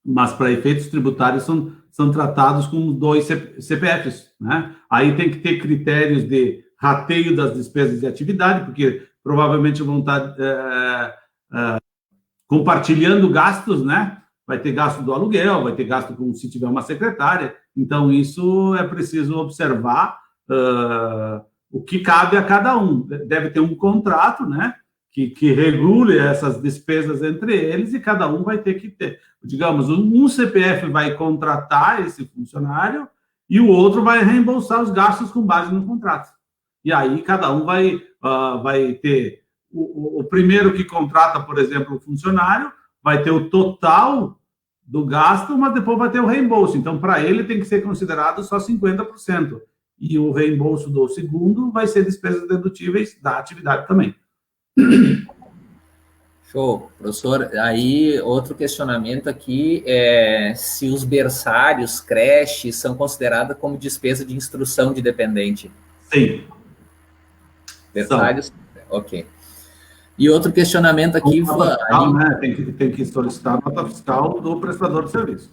B: Mas para efeitos tributários são tratados com 2 CPFs, né? Aí tem que ter critérios de rateio das despesas de atividade, porque provavelmente vão estar compartilhando gastos, né? Vai ter gasto do aluguel, vai ter gasto se tiver uma secretária. Então, isso é preciso observar o que cabe a cada um. Deve ter um contrato, né? Que regule essas despesas entre eles e cada um vai ter que ter. Digamos, um CPF vai contratar esse funcionário e o outro vai reembolsar os gastos com base no contrato. E aí cada um vai ter... O primeiro que contrata, por exemplo, o funcionário, vai ter o total do gasto, mas depois vai ter o reembolso. Então, para ele, tem que ser considerado só 50%. E o reembolso do segundo vai ser despesas dedutíveis da atividade também.
A: Show, professor. Aí, outro questionamento aqui é se os berçários, creches, são considerados como despesa de instrução de dependente.
B: Sim.
A: Berçários, ok. E outro questionamento aqui...
B: Fiscal, né? Tem que solicitar a nota fiscal do prestador de serviço.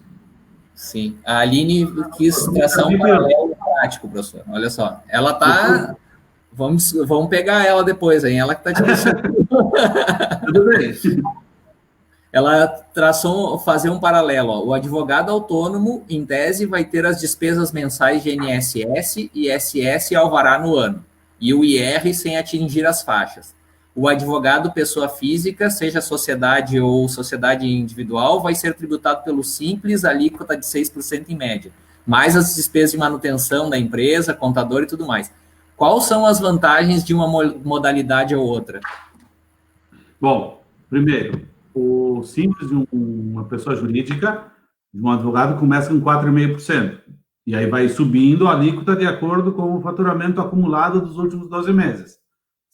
A: Sim. A Aline quis traçar um paralelo prático, professor. Olha só. Ela está... Vamos pegar ela depois, hein? Ela que está te deixando.
B: Tudo bem.
A: Ela traçou fazer um paralelo. Ó. O advogado autônomo, em tese, vai ter as despesas mensais de INSS, ISS e alvará no ano, e o IR sem atingir as faixas. O advogado, pessoa física, seja sociedade ou sociedade individual, vai ser tributado pelo simples, alíquota de 6% em média, mais as despesas de manutenção da empresa, contador e tudo mais. Quais são as vantagens de uma modalidade ou outra?
B: Bom, primeiro, o simples de uma pessoa jurídica, de um advogado, começa com 4,5%. E aí vai subindo a alíquota de acordo com o faturamento acumulado dos últimos 12 meses.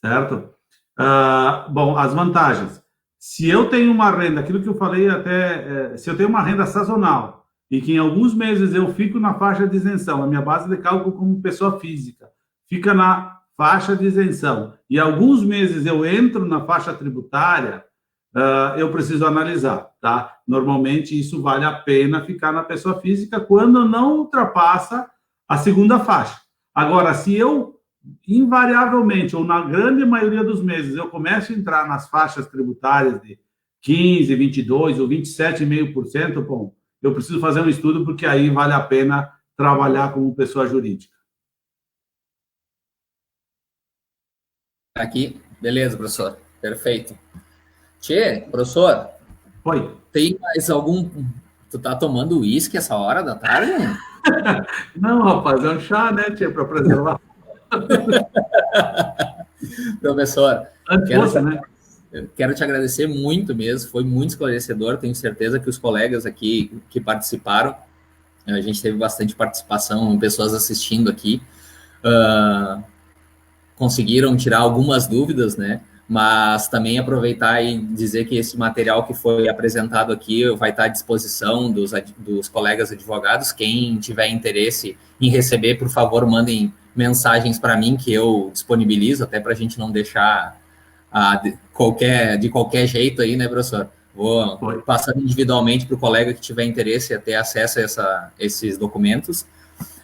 B: Certo? Bom, as vantagens. Se eu tenho uma renda, aquilo que eu falei até, se eu tenho uma renda sazonal e que em alguns meses eu fico na faixa de isenção, a minha base de cálculo como pessoa física fica na faixa de isenção, e alguns meses eu entro na faixa tributária, eu preciso analisar, tá? Normalmente isso vale a pena ficar na pessoa física quando não ultrapassa a segunda faixa. Agora, se eu invariavelmente, ou na grande maioria dos meses, eu começo a entrar nas faixas tributárias de 15, 22 ou 27,5%, bom, eu preciso fazer um estudo, porque aí vale a pena trabalhar como pessoa jurídica.
A: Aqui, beleza, professor, perfeito. Tchê, professor,
B: Oi.
A: Tem mais algum... Tu tá tomando uísque essa hora da tarde?
B: Não, rapaz, é um chá, né, Tchê, para preservar.
A: Professor, quero te agradecer muito mesmo, foi muito esclarecedor, tenho certeza que os colegas aqui que participaram, a gente teve bastante participação, pessoas assistindo aqui, conseguiram tirar algumas dúvidas, né? Mas também aproveitar e dizer que esse material que foi apresentado aqui vai estar à disposição dos colegas advogados. Quem tiver interesse em receber, por favor, mandem mensagens para mim, que eu disponibilizo, até para a gente não deixar de qualquer jeito aí, né, professor? Vou passando individualmente para o colega que tiver interesse a ter acesso a esses documentos.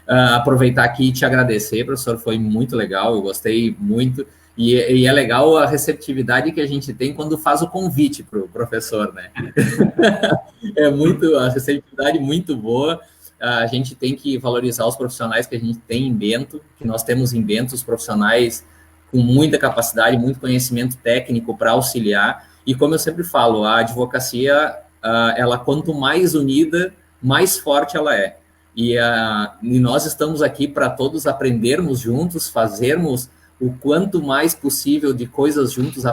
A: Aproveitar aqui e te agradecer, professor, foi muito legal, eu gostei muito. E é legal a receptividade que a gente tem quando faz o convite para o professor, né? A receptividade muito boa. A gente tem que valorizar os profissionais que a gente tem em Bento, que nós temos em Bento os profissionais com muita capacidade, muito conhecimento técnico para auxiliar. E como eu sempre falo, a advocacia, ela quanto mais unida, mais forte ela é. E nós estamos aqui para todos aprendermos juntos, fazermos o quanto mais possível de coisas juntos.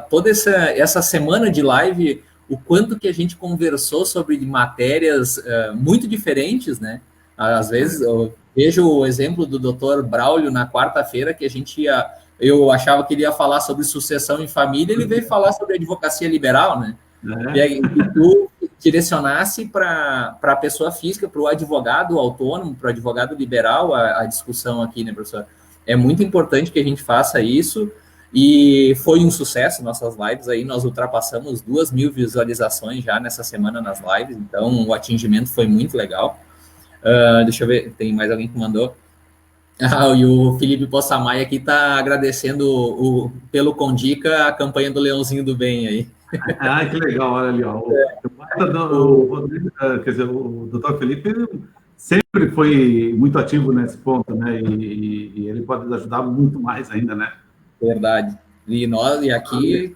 A: Toda essa semana de live, o quanto que a gente conversou sobre matérias muito diferentes, né? Às vezes, eu vejo o exemplo do Dr. Braulio na quarta-feira, que eu achava que ele ia falar sobre sucessão em família, ele veio falar sobre advocacia liberal, né? E aí, tu direcionasse para a pessoa física, para o advogado autônomo, para o advogado liberal, a discussão aqui, né, professor? É muito importante que a gente faça isso, e foi um sucesso nossas lives aí, nós ultrapassamos 2.000 visualizações já nessa semana nas lives, então o atingimento foi muito legal. Deixa eu ver, tem mais alguém que mandou? E o Felipe Poçamai aqui está agradecendo pelo Condica a campanha do Leãozinho do Bem aí.
B: Que legal, olha ali, ó. O doutor Felipe sempre foi muito ativo nesse ponto, né? E ele pode nos ajudar muito mais ainda, né?
A: Verdade. E aqui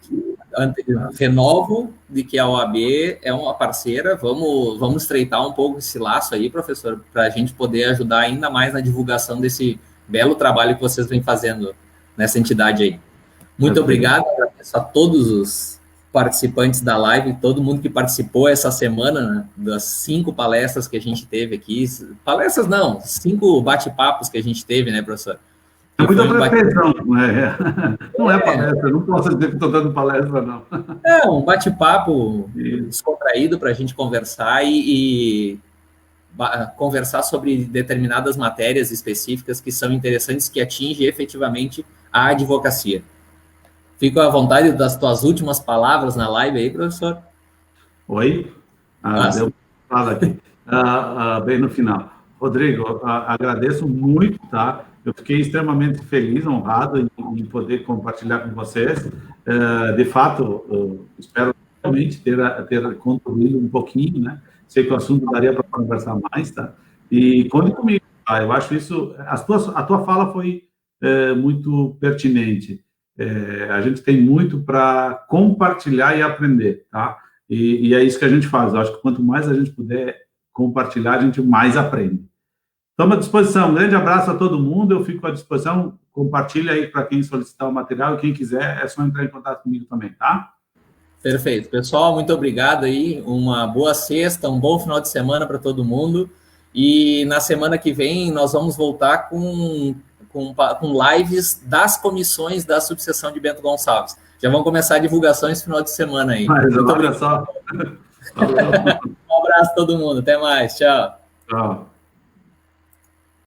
A: renovo de que a OAB é uma parceira, vamos estreitar um pouco esse laço aí, professor, para a gente poder ajudar ainda mais na divulgação desse belo trabalho que vocês vêm fazendo nessa entidade aí. Muito obrigado, agradeço a todos os participantes da live, todo mundo que participou essa semana, né, das 5 palestras que a gente teve aqui. Palestras não, 5 bate-papos que a gente teve, né, professor?
B: É muita pretensão, não é palestra, não posso dizer que estou dando palestra, não.
A: É um bate-papo descontraído para a gente conversar e conversar sobre determinadas matérias específicas que são interessantes, que atingem efetivamente a advocacia. Fico à vontade das tuas últimas palavras na live aí, professor.
B: Oi? Deu fala aqui. Bem no final. Rodrigo, agradeço muito, tá? Eu fiquei extremamente feliz, honrado em poder compartilhar com vocês. De fato, espero realmente ter contribuído um pouquinho, né? Sei que o assunto daria para conversar mais, tá? E conte comigo, tá? Eu acho isso... A tua fala foi muito pertinente. A gente tem muito para compartilhar e aprender, tá? E é isso que a gente faz. Eu acho que quanto mais a gente puder compartilhar, a gente mais aprende. Estamos à disposição. Um grande abraço a todo mundo. Eu fico à disposição. Compartilha aí para quem solicitar o material. E quem quiser, é só entrar em contato comigo também, tá?
A: Perfeito. Pessoal, muito obrigado aí. Uma boa sexta, um bom final de semana para todo mundo. E na semana que vem, nós vamos voltar com lives das comissões da subseção de Bento Gonçalves. Já vão começar a divulgação esse final de semana aí.
B: Olha só.
A: Um abraço a todo mundo. Até mais. Tchau.
B: Tchau.